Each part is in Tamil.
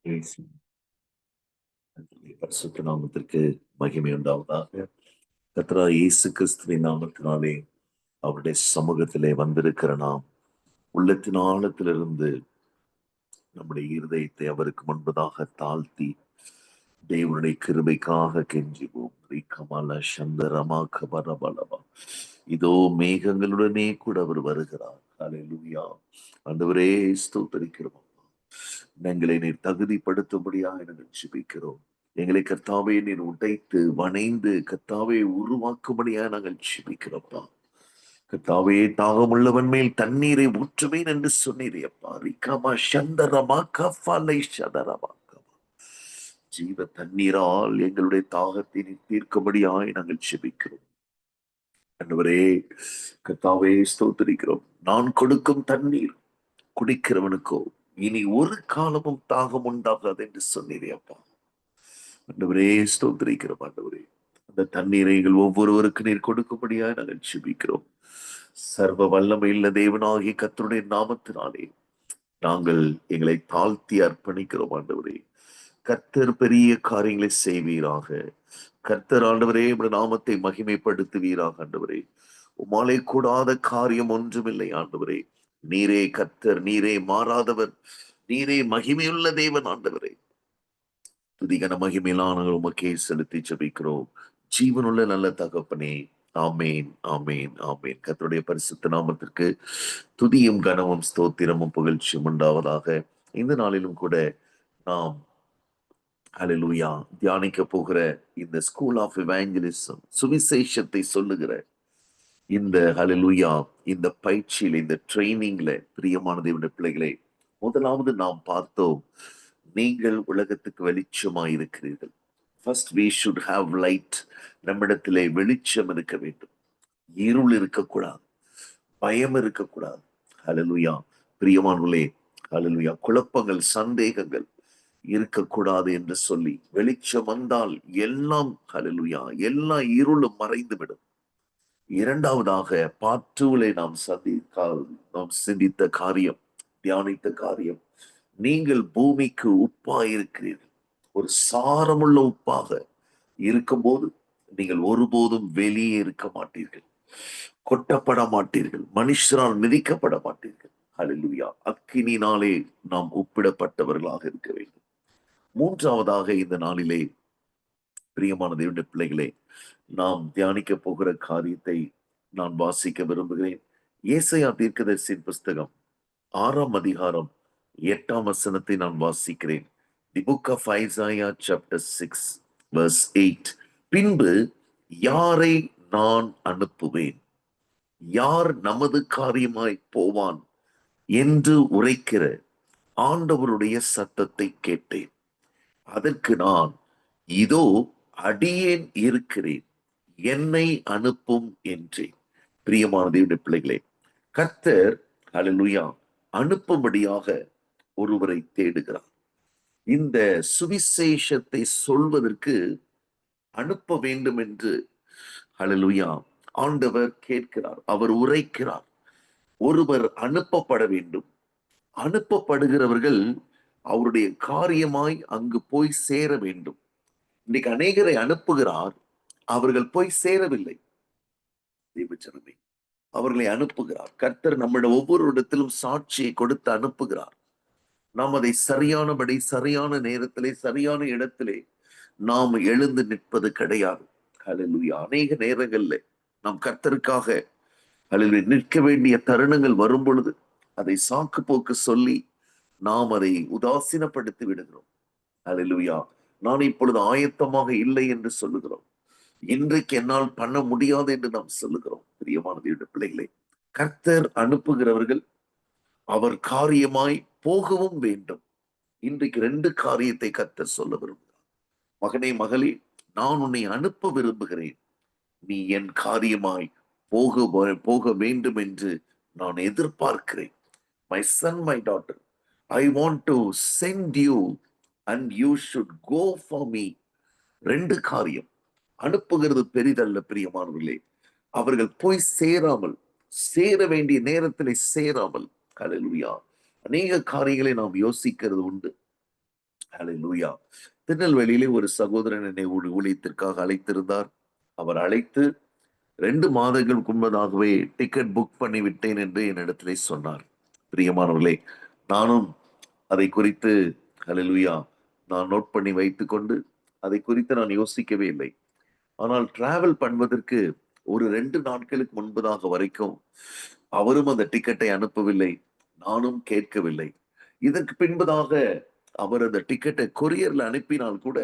இயேசு பரிசுத்த நாமத்திற்கு மகிமை உண்டாவதாக. கர்த்தராகிய இயேசு கிறிஸ்துவின் நாமத்தினாலே அவருடைய சமூகத்திலே வந்திருக்கிற நாம் உள்ளத்தின் ஆழத்திலிருந்து நம்முடைய இருதயத்தை அவருக்கு முன்பதாக தாழ்த்தி தேவனுடைய கிருபைக்காக கெஞ்சுவோம். கமல சந்தரமா கபரபலமா. இதோ மேகங்களுடனே கூட அவர் வருகிறார். ஹல்லேலூயா. ஆண்டவரே ஸ்தோத்திரிக்கிறோம். எங்களை நீர் தகுதிப்படுத்தும்படியாக நாங்கள் ஜெபிக்கிறோம். எங்களை கர்த்தாவே நீர் உடைத்து வணைந்து கர்த்தாவே உருவாக்கும்படியாக நாங்கள் ஜெபிக்கிறோம்ப்பா. கர்த்தாவே தாகமுள்ளவன் மேல் தண்ணீரை ஊற்றுவேன் என்று சொன்னீரே அப்பா. ரிகமா சந்தரமா கஃபலை சதரமா. ஜீவ தண்ணீரால் எங்களுடைய தாகத்தை நீர் தீர்க்கும்படியாய் நாங்கள் ஜெபிக்கிறோம். ஆண்டவரே கர்த்தாவே ஸ்தோத்திரிக்கிறோம். நான் கொடுக்கும் தண்ணீர் குடிக்கிறவனுக்கோ இனி ஒரு காலமும் தாகம் உண்டாகாது என்று சொன்னீரே அப்பா. ஆண்டவரே ஸ்தோத்திரிக்கிறோம். ஆண்டவரே அந்த தண்ணீரை எங்கள் ஒவ்வொருவருக்கு நீர் கொடுக்கும்படியா நாங்கள் ஜெபிக்கிறோம். சர்வ வல்லமையுள்ள தேவனாகிய கர்த்தருடைய நாமத்தினாலே நாங்கள் எங்களை தாழ்த்தி அர்ப்பணிக்கிறோம். ஆண்டவரே கர்த்தர் பெரிய காரியங்களை செய்வீராக. கர்த்தர் ஆண்டவரே உம்முடைய நாமத்தை மகிமைப்படுத்துவீராக. ஆண்டவரே உம்மாலே கூடாத காரியம் ஒன்றுமில்லை. ஆண்டவரே நீரே கர்த்தர், நீரே மாறாதவர், நீரே மகிமையுள்ள தேவன். ஆண்டவரே துதிகன மகிமையிலான உமக்கே செலுத்தி ஜெபிக்கிறோம். ஜீவனுள்ள நல்ல தகப்பனே, ஆமேன் ஆமேன் ஆமேன். கர்த்தருடைய பரிசுத்த நாமத்திற்கு துதியும் கனமும் ஸ்தோத்திரமும் புகழ்ச்சியும் உண்டாவதாக. இந்த நாளிலும் கூட நாம் ஹல்லேலூயா தியானிக்க போகிற இந்த ஸ்கூல் ஆஃப் இவாஞ்சலிசம், சுவிசேஷத்தை சொல்லுகிற இந்த ஹல்லேலூயா இந்த பயிற்சியில், இந்த ட்ரைனிங்ல பிரியமான தேவனுடைய பிள்ளைகளை, முதலாவது நாம் பார்த்தோம், நீங்கள் உலகத்துக்கு வெளிச்சமாய் இருக்கிறீர்கள். First we should have light. நம்மிடத்திலே வெளிச்சம் இருக்க வேண்டும். இருள் இருக்கக்கூடாது, பயம் இருக்கக்கூடாது. ஹல்லேலூயா பிரியமானவர்களே, ஹல்லேலூயா குழப்பங்கள், சந்தேகங்கள் இருக்கக்கூடாது என்று சொல்லி, வெளிச்சம் வந்தால் எல்லாம் ஹல்லேலூயா எல்லா இருளும் மறைந்துவிடும். இரண்டாவதாக பாற்றூலை நாம் சிந்தித்த காரியம், தியானித்த காரியம், நீங்கள் பூமிக்கு உப்பாய் இருக்கிறீர்கள். ஒரு சாரமுள்ள உப்பாக இருக்கும்போது நீங்கள் ஒருபோதும் வெளியே இருக்க மாட்டீர்கள், கொட்டப்பட மாட்டீர்கள், மனுஷரால் மிதிக்கப்பட மாட்டீர்கள். ஹல்லேலூயா அக்கினினாலே நாம் உப்பிடப்பட்டவர்களாக இருக்க வேண்டும். மூன்றாவதாக இந்த நாளிலே பிரியமான தேவனுடைய பிள்ளைகளே, நாம் தியானிக்க போகிற காரியத்தை நான் வாசிக்க விரும்புகிறேன். ஏசாயா தீர்க்கதரிசியின் புஸ்தகம் 6ஆம் அதிகாரம் 8ஆம் வசனத்தை நான் வாசிக்கிறேன். The book of Isaiah chapter 6 verse 8. பின்பு யாரை நான் அனுப்புவேன், யார் நமது காரியமாய் போவான் என்று உரைக்கிற ஆண்டவருடைய சத்தத்தை கேட்டேன். அதற்கு நான், இதோ அடியேன் இருக்கிறேன், என்னை அனுப்பும் என்றேன். பிரியமான தேவனுடைய பிள்ளைகளே, கர்த்தர் ஹல்லேலூயா அனுப்பும்படியாக ஒருவரை தேடுகிறார். இந்த சுவிசேஷத்தை சொல்வதற்கு அனுப்ப வேண்டும் என்று ஹல்லேலூயா ஆண்டவர் கேட்கிறார், அவர் உரைக்கிறார். ஒருவர் அனுப்பப்பட வேண்டும். அனுப்பப்படுகிறவர்கள் அவருடைய காரியமாய் அங்கு போய் சேர வேண்டும். இன்னைக்கு அநேகரை அனுப்புகிறார், அவர்கள் போய் சேரவில்லை. தேவஜனமே, அவர்களை அனுப்புகிறார். கர்த்தர் நம்முடைய ஒவ்வொரு இடத்திலும் சாட்சியை கொடுத்து அனுப்புகிறார். நாம் அதை சரியானபடி, சரியான நேரத்திலே, சரியான இடத்திலே நாம் எழுந்து நிற்பது கிடையாது. ஹல்லேலூயா அநேக நேரங்கள்ல நாம் கர்த்தருக்காக ஹல்லேலூயா நிற்க வேண்டிய தருணங்கள் வரும் பொழுது அதை சாக்கு போக்கு சொல்லி நாம் அதை உதாசீனப்படுத்தி விடுகிறோம். ஹல்லேலூயா நான் இப்பொழுது ஆயத்தமாக இல்லை என்று சொல்லுகிறோம். இன்றைக்கு என்னால் பண்ண முடியாது என்று நாம் சொல்லுகிறோம். பிரியமான தேவனுடைய பிள்ளைகளே, கர்த்தர் அனுப்புகிறவர்கள் அவர் காரியமாய் போகவும் வேண்டும். இன்றைக்கு 2 காரியத்தை கர்த்தர் சொல்ல விரும்புகிறார். மகனே, மகளே, நான் உன்னை அனுப்ப விரும்புகிறேன். நீ என் காரியமாய் போக வேண்டும் என்று நான் எதிர்பார்க்கிறேன். My son, my daughter, I want to send you and you should go for me. 2 காரியம். அனுப்புகிறது பெரிதல்ல பிரியமானவர்களே. அவர்கள் போய் சேராமல், சேர வேண்டிய நேரத்தில் சேராமல், ஹல்லேலூயா அநேக காரியங்களை நாம் யோசிக்கிறது உண்டு. ஹல்லேலூயா. திருநெல்வேலியிலே ஒரு சகோதரன் என்னை ஊழியத்திற்காக அழைத்திருந்தார். அவர் அழைத்து 2 மாதங்களுக்கு முன்பதாகவே டிக்கெட் புக் பண்ணி விட்டேன் என்று என்னிடத்திலே சொன்னார். பிரியமானவர்களே, நானும் அதை குறித்து ஹல்லேலூயா நான் நோட் பண்ணி வைத்துக்கொண்டு அதை குறித்து நான் யோசிக்கவே இல்லை. ஆனால் டிராவல் பண்ணுவதற்கு ஒரு 2 நாட்களுக்கு முன்பதாக வரைக்கும் அவரும் அந்த டிக்கெட்டை அனுப்பவில்லை, நானும் கேட்கவில்லை. இதற்கு பின்பதாக அவர் அந்த டிக்கெட்டை கொரியர்ல அனுப்பினால் கூட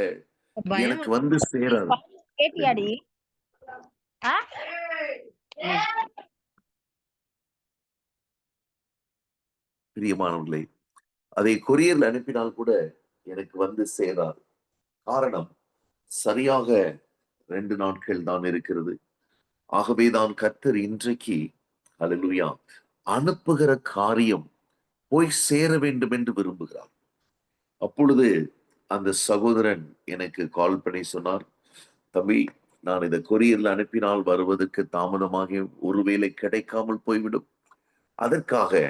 எனக்கு வந்து சேராது. கேட்டியாடி? பிரியமானவர்களே, அதை கொரியர்ல அனுப்பினால் கூட எனக்கு வந்து சேராது. காரணம், சரியாக 2 நாட்கள் தான் இருக்கிறது. ஆகவேதான் கர்த்தர் இன்றைக்கு ஹல்லேலூயா அனுப்புகிற காரியம் போய் சேர வேண்டும் என்று விரும்புகிறார். அப்பொழுது அந்த சகோதரன் எனக்கு கால் பண்ணி சொன்னார், தம்பி, நான் இதை கொரியர்ல அனுப்பினால் வருவதற்கு தாமதமாகி ஒருவேளை கிடைக்காமல் போய்விடும். அதற்காக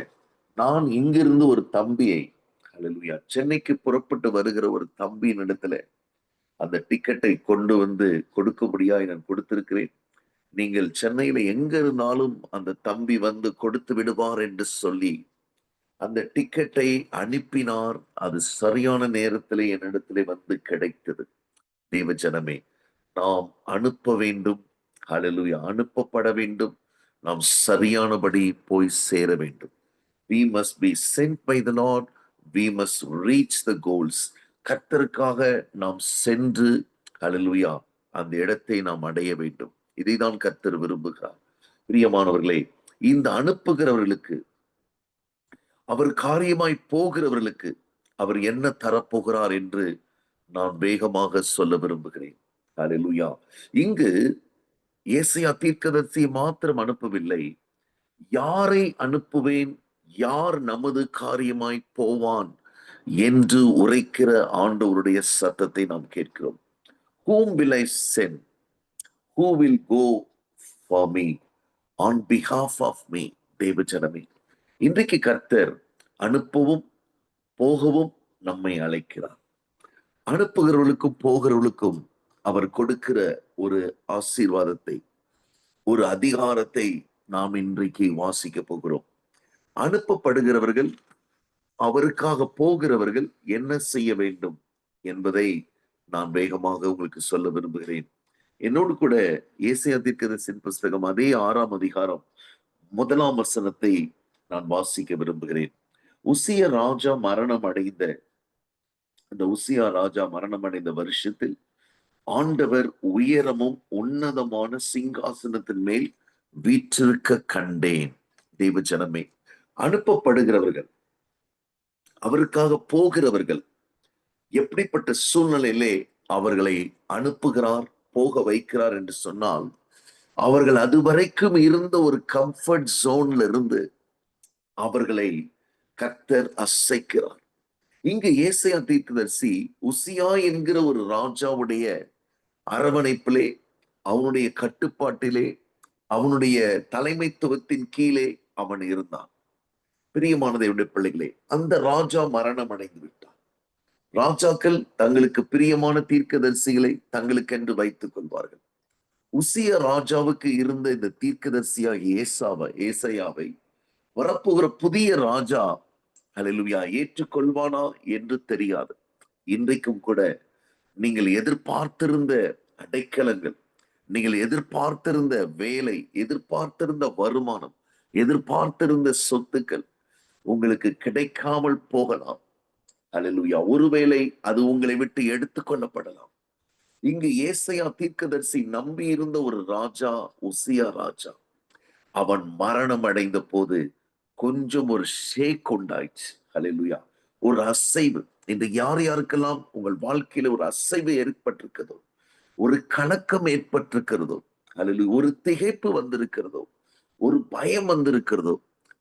நான் இங்கிருந்து ஒரு தம்பியை ஹல்லேலூயா சென்னைக்கு புறப்பட்டு வருகிற ஒரு தம்பியின் இடத்துல அந்த டிக்கெட்டை கொண்டு வந்து கொடுக்கும்படியாய் நான் கொடுத்திருக்கிறேன். நீங்கள் சென்னையில எங்க இருந்தாலும் அந்த தம்பி வந்து கொடுத்து விடுவார் என்று சொல்லி அந்த டிக்கெட்டை அனுப்பினார். அது சரியான நேரத்திலே என்னிடத்திலே வந்து கிடைத்தது. தேவ ஜனமே, நாம் அனுப்ப வேண்டும். ஹல்லேலூயா, அனுப்பப்பட வேண்டும். நாம் சரியானபடி போய் சேர வேண்டும். We must be sent by the Lord. We must reach the goals. கர்த்தருக்காக நாம் சென்று ஹல்லேலூயா அந்த இடத்தை நாம் அடைய வேண்டும். இதைதான் கர்த்தர் விரும்புகிறார். பிரியமானவர்களே, இந்த அனுப்புகிறவர்களுக்கு, அவர் காரியமாய் போகிறவர்களுக்கு அவர் என்ன தரப்போகிறார் என்று நான் வேகமாக சொல்ல விரும்புகிறேன். ஹல்லேலூயா. இங்கு ஏசாயா தீர்க்கதரிசி மாத்திரம் அனுப்பவில்லை, யாரை அனுப்புவேன், யார் நமது காரியமாய் போவான் என்று உரைக்கிற ஆண்டவருடைய சத்தத்தை நாம் கேட்கிறோம். Whom will I send? Who will go for me on behalf of me? தேவ ஜனமே, இன்றைக்கு கர்த்தர் அனுப்பவும் போகவும் நம்மை அழைக்கிறார். அனுப்புகிறவர்களுக்கும் போகிறவர்களுக்கும் அவர் கொடுக்கிற ஒரு ஆசீர்வாதத்தை, ஒரு அதிகாரத்தை நாம் இன்றைக்கு வாசிக்க போகிறோம். அனுப்பப்படுகிறவர்கள், அவருக்காக போகிறவர்கள் என்ன செய்ய வேண்டும் என்பதை நான் வேகமாக உங்களுக்கு சொல்ல விரும்புகிறேன். என்னோடு கூட ஏசாயா தீர்க்கதரிசியின் புஸ்தகம் அதே 6ஆம் அதிகாரம் 1ஆம் வசனத்தை நான் வாசிக்க விரும்புகிறேன். உசியா ராஜா மரணம் அடைந்த வருஷத்தில் ஆண்டவர் உயரமும் உன்னதமான சிங்காசனத்தின் மேல் வீற்றிருக்க கண்டேன். தேவ ஜனமே, அனுப்பப்படுகிறவர்கள், அவருக்காக போகிறவர்கள் எப்படிப்பட்ட சூழ்நிலையிலே அவர்களை அனுப்புகிறார், போக வைக்கிறார் என்று சொன்னால், அவர்கள் அதுவரைக்கும் இருந்த ஒரு கம்ஃபர்ட் ஜோன்ல இருந்து அவர்களை கர்த்தர் அசைக்கிறார். இங்கு ஏசாயா தீர்க்கதரிசி உசியா என்கிற ஒரு ராஜாவுடைய அரவணைப்பிலே, அவனுடைய கட்டுப்பாட்டிலே, அவனுடைய தலைமைத்துவத்தின் கீழே அவன் இருந்தான். பிரியமான தேவனுடைய பிள்ளைகளே, அந்த ராஜா மரணம் அடைந்து விட்டான். ராஜாக்கள் தங்களுக்கு பிரியமான தீர்க்கதரிசிகளை தங்களுக்கென்று வைத்துக் கொள்வார்கள். உசியா ராஜாவுக்கு இருந்த இந்த தீர்க்கதரிசியாகிய ஏசாயாவை வரப்போகிற புதிய ராஜா ஹல்லேலூயா ஏற்றுக்கொள்வானா என்று தெரியாது. இன்றைக்கும் கூட நீங்கள் எதிர்பார்த்திருந்த அடைக்கலங்கள், நீங்கள் எதிர்பார்த்திருந்த வேலை, எதிர்பார்த்திருந்த வருமானம், எதிர்பார்த்திருந்த சொத்துக்கள் உங்களுக்கு கிடைக்காமல் போகலாம். ஹல்லேலூயா. ஒருவேளை அது உங்களை விட்டு எடுத்துக்கொள்ளப்படலாம். இங்கு ஏசாயா தீர்க்கதரிசி நம்பி இருந்த ஒரு ராஜா உசியா ராஜா, அவன் மரணம் அடைந்த போது கொஞ்சம் ஒரு ஷேக் உண்டாயிடுச்சு. ஹல்லேலூயா. ஒரு அசைவு. இந்த யார் யாருக்கெல்லாம் உங்கள் வாழ்க்கையில ஒரு அசைவு ஏற்பட்டிருக்கிறதோ, ஒரு கலக்கம் ஏற்பட்டிருக்கிறதோ, அல்லது ஒரு திகைப்பு வந்திருக்கிறதோ, ஒரு பயம் வந்திருக்கிறதோ,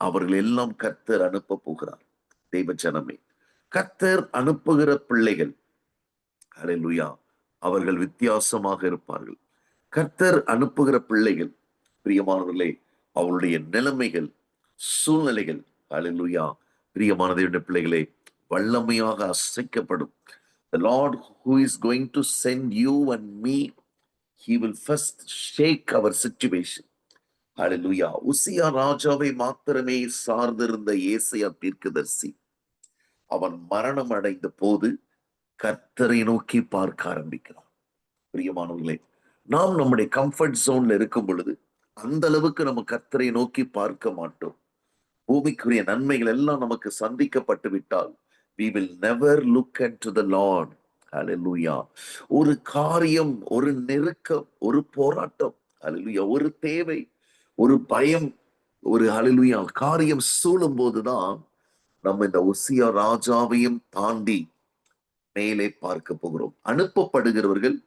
அவர்கள் எல்லாம் கர்த்தர் அனுப்ப போகிறார். தெய்வ ஜனமே, கர்த்தர் அனுப்புகிற பிள்ளைகள் ஹல்லேலூயா அவர்கள் வித்தியாசமாக இருப்பார்கள். கர்த்தர் அனுப்புகிற பிள்ளைகள் பிரியமானவர்களே, அவருடைய நிலைமைகள், சூழ்நிலைகள் ஹல்லேலூயா பிரியமான தேவனுடைய பிள்ளைகளே வல்லமையாக அசைக்கப்படும். The Lord who is going to send you and me, he will first shake our situation. ஹalleluya. உசியா ராஜாவை மாத்திரமே சார்ந்திருந்த ஏசாயா தீர்க்கதரிசி அவன் மரணம் அடைந்த போது கர்த்தரை நோக்கி பார்க்க ஆரம்பிக்கிறான். பிரியமானவர்களே, நாம் நம்முடைய கம்ஃபர்ட் ஜோன்ல இருக்கும் பொழுது அந்த அளவுக்கு நம்ம கர்த்தரை நோக்கி பார்க்க மாட்டோம். பூமிக்குரிய நன்மைகள் எல்லாம் நமக்கு சந்திக்கப்பட்டு விட்டால் we will never look unto the Lord. ஹalleluya. ஒரு காரியம், ஒரு நெருக்கம், ஒரு போராட்டம், ஹalleluya, ஒரு தேவை, ஒரு பயம், ஒரு ஹalleluya காரியம் சூழும் போதுதான் நம்ம இந்த உசியா ராஜாவையும் தாண்டி மேலே பார்க்க போகிறோம். அனுப்பப்படுகிறவர்கள்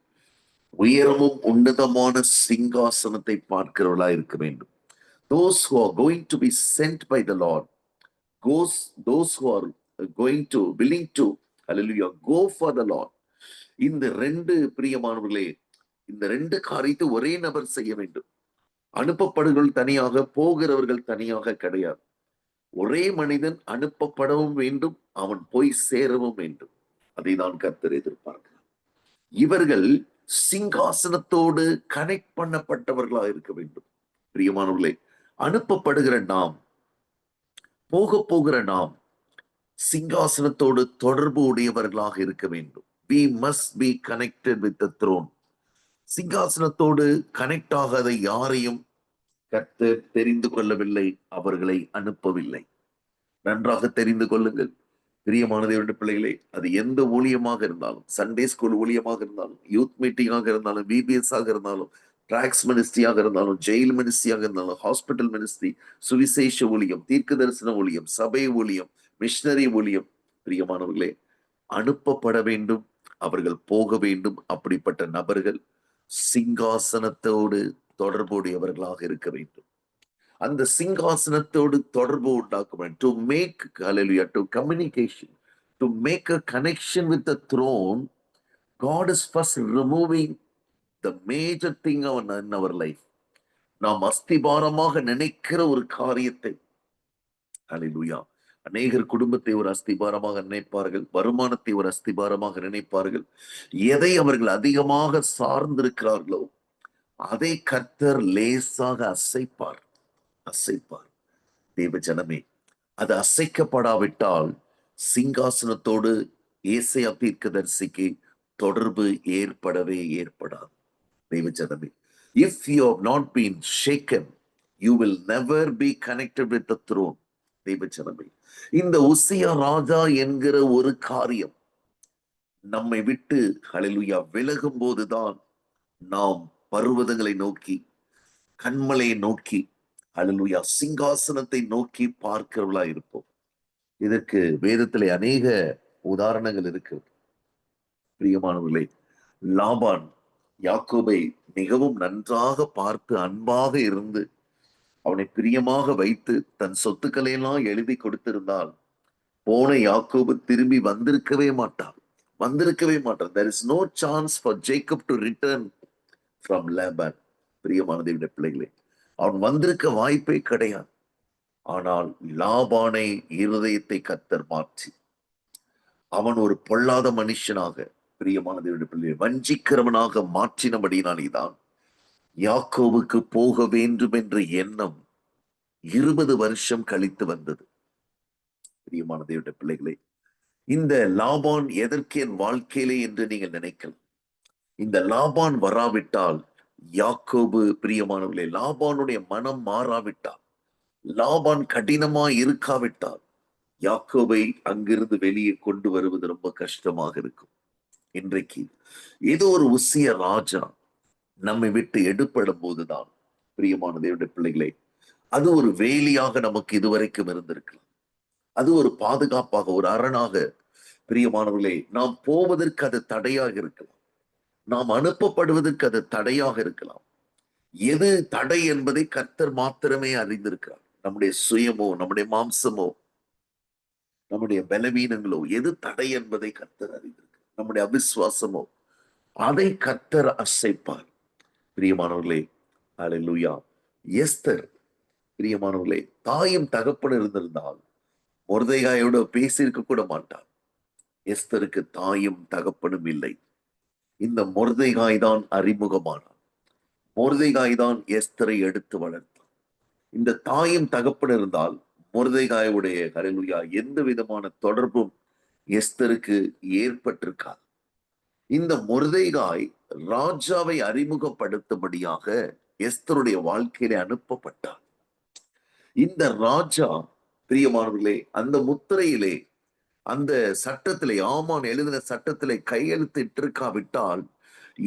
உயரமும் உன்னதமான சிங்காசனத்தை பார்க்கிறவர்களா இருக்க வேண்டும். Those who are going to be sent by the Lord, those who are going to willing to, hallelujah, go for the Lord. இந்த ரெண்டு பிரியமானவர்களே, இந்த ரெண்டு காரியத்தை ஒரே நபர் செய்ய வேண்டும். அனுப்பப்படுகள் தனியாக, போகிறவர்கள் தனியாக கிடையாது. ஒரே மனிதன் அனுப்பப்படவும் வேண்டும், அவன் போய் சேரவும் வேண்டும். அதை தான் கர்த்தர் எதிர்பார்க்கிறார். இவர்கள் சிங்காசனத்தோடு கனெக்ட் பண்ணப்பட்டவர்களாக இருக்க வேண்டும். பிரியமானவர்களே, அனுப்பப்படுகிற நாம், போகிற நாம் சிங்காசனத்தோடு தொடர்பு உடையவர்களாக இருக்க வேண்டும். We must be connected with the throne. சிங்காசனத்தோடு கனெக்ட் ஆகாத யாரையும் கர்த்தர் தெரிந்து கொள்ளவில்லை, அவர்களை அனுப்பவில்லை. நன்றாக தெரிந்து கொள்ளுங்கள் பிரியமான தேவனுடைய பிள்ளைகளே. அது எந்த ஊழியமாக இருந்தாலும், சண்டே ஸ்கூல் ஊழியமாக இருந்தாலும், யூத் மீட்டிங்காக இருந்தாலும், பிபிஎஸ் ஆக இருந்தாலும், டிராக்ஸ் மினிஸ்ட்ரியாக இருந்தாலும், ஜெயில் மினிஸ்ட்ரியாக இருந்தாலும், ஹாஸ்பிட்டல் மினிஸ்ட்ரி, சுவிசேஷ ஊழியம், தீர்க்க தரிசன ஊழியம், சபை ஊழியம், மிஷனரி ஊழியம், பிரியமானவர்களே, அனுப்பப்பட வேண்டும், அவர்கள் போக வேண்டும். அப்படிப்பட்ட நபர்கள் சிங்காசனத்தோடு தொடர்புடையவர்களாக இருக்க வேண்டும். அந்த சிங்காசனத்தோடு தொடர்பு உண்டாக்க வேண்டும். To make, hallelujah, to communication, to make a connection with the throne, God is first removing the major thing in our life. நாம் அஸ்திபாரமாக நினைக்கிற ஒரு காரியத்தை, ஹalleluya, அநேகர் குடும்பத்தை ஒரு அஸ்திபாரமாக நினைப்பார்கள், வருமானத்தை ஒரு அஸ்திபாரமாக நினைப்பார்கள். எதை அவர்கள் அதிகமாக சார்ந்திருக்கிறார்களோ அதை கர்த்தர் லேசாக அசைப்பார். தேவ ஜனமே, அது அசைக்கப்படாவிட்டால் சிங்காசனத்தோடு ஏசாயா தீர்க்கதரிசிக்கு தொடர்பு ஏற்படாது. தேவ ஜனமே, if you have not been shaken, you will never be connected with the throne. தேவ ஜனமே, இந்த உசியா ராஜா என்கிற ஒரு காரியம் நம்மை விட்டு ஹalleluya விலகும் போதுதான் நாம் பர்வதங்களை நோக்கி, கண்மலையை நோக்கி, ஹalleluya சிங்காசனத்தை நோக்கி பார்க்கிறவர்களா இருப்போம். இதற்கு வேதத்திலே அநேக உதாரணங்கள் இருக்கு. பிரியமானவர்களே, லாபான் யாக்கோபை மிகவும் நன்றாக பார்த்து அன்பாக இருந்து அவனை பிரியமாக வைத்து தன் சொத்துக்களை எல்லாம் எழுதி கொடுத்திருந்தால் போன யாக்கோபு திரும்பி வந்திருக்கவே மாட்டான். There is no chance for Jacob to return from Laban. பிரியமான தேவனுடைய பிள்ளைகளே, அவன் வந்திருக்க வாய்ப்பே கிடையாது. ஆனால் லாபானை இருதயத்தை கர்த்தர் மாற்றி அவன் ஒரு பொல்லாத மனுஷனாக, பிரியமான தேவனுடைய பிள்ளைகளை வஞ்சிக்கிறவனாக மாற்றினபடினால்தான் யாக்கோவுக்கு போக வேண்டும் என்ற எண்ணம் 20 வருஷம் கழித்து வந்தது. பிரியமான தேவனுடைய பிள்ளைகளே, இந்த லாபான் எதற்கு என் வாழ்க்கையிலே என்று நீங்கள் நினைக்கலாம். இந்த லாபான் வராவிட்டால், யாக்கோபு, பிரியமானவர்களே, லாபானுடைய மனம் மாறாவிட்டால், லாபான் கடினமா இருக்காவிட்டால் யாக்கோபை அங்கிருந்து வெளியே கொண்டு வருவது ரொம்ப கஷ்டமாக இருக்கும். இன்றைக்கு ஏதோ ஒரு உசிய ராஜா நம்மை விட்டு எடுப்படும் போதுதான், பிரியமான தேவனுடைய பிள்ளைகளே, அது ஒரு வேலியாக நமக்கு இதுவரைக்கும் இருந்திருக்கலாம். அது ஒரு பாதுகாப்பாக, ஒரு அரணாக, பிரியமானவர்களே, நாம் போவதற்கு அது தடையாக இருக்கலாம். நாம் அனுப்பப்படுவதற்கு அது தடையாக இருக்கலாம். எது தடை என்பதை கர்த்தர் மாத்திரமே அறிந்திருக்கிறார். நம்முடைய சுயமோ, நம்முடைய மாம்சமோ, நம்முடைய பலவீனங்களோ, எது தடை என்பதை கர்த்தர் அறிந்திருக்கிறார். நம்முடைய அவிசுவாசமோ, அதை கர்த்தர் அசைப்பார். பிரியமானவர்களே, ஹல்லேலூயா. எஸ்தர், பிரியமானவர்களே, தாயும் தகப்பன் இருந்திருந்தால் மொர்தெகாயோட பேசியிருக்க கூட மாட்டார். எஸ்தருக்கு தாயும் தகப்பனும் இல்லை. இந்த மொர்தெகாய் தான் அறிமுகமானார். மொர்தெகாய் தான் எஸ்தரை எடுத்து வளர்த்தார். இந்த தாயும் தகப்பன் இருந்தால் மொர்தெகாயுடைய ஹல்லேலூயா எந்த விதமான தொடர்பும் எஸ்தருக்கு ஏற்பட்டிருக்காது. இந்த மொர்தெகாய் ராஜாவை அறிமுகப்படுத்தும்படியாக எஸ்தருடைய வாழ்க்கையிலே அனுப்பப்பட்டார். இந்த ராஜா, பிரியமானவர்களே, அந்த முத்திரையிலே, அந்த சட்டத்திலே, ஆமான் எழுதின சட்டத்திலே கையெழுத்திட்டிருக்காவிட்டால்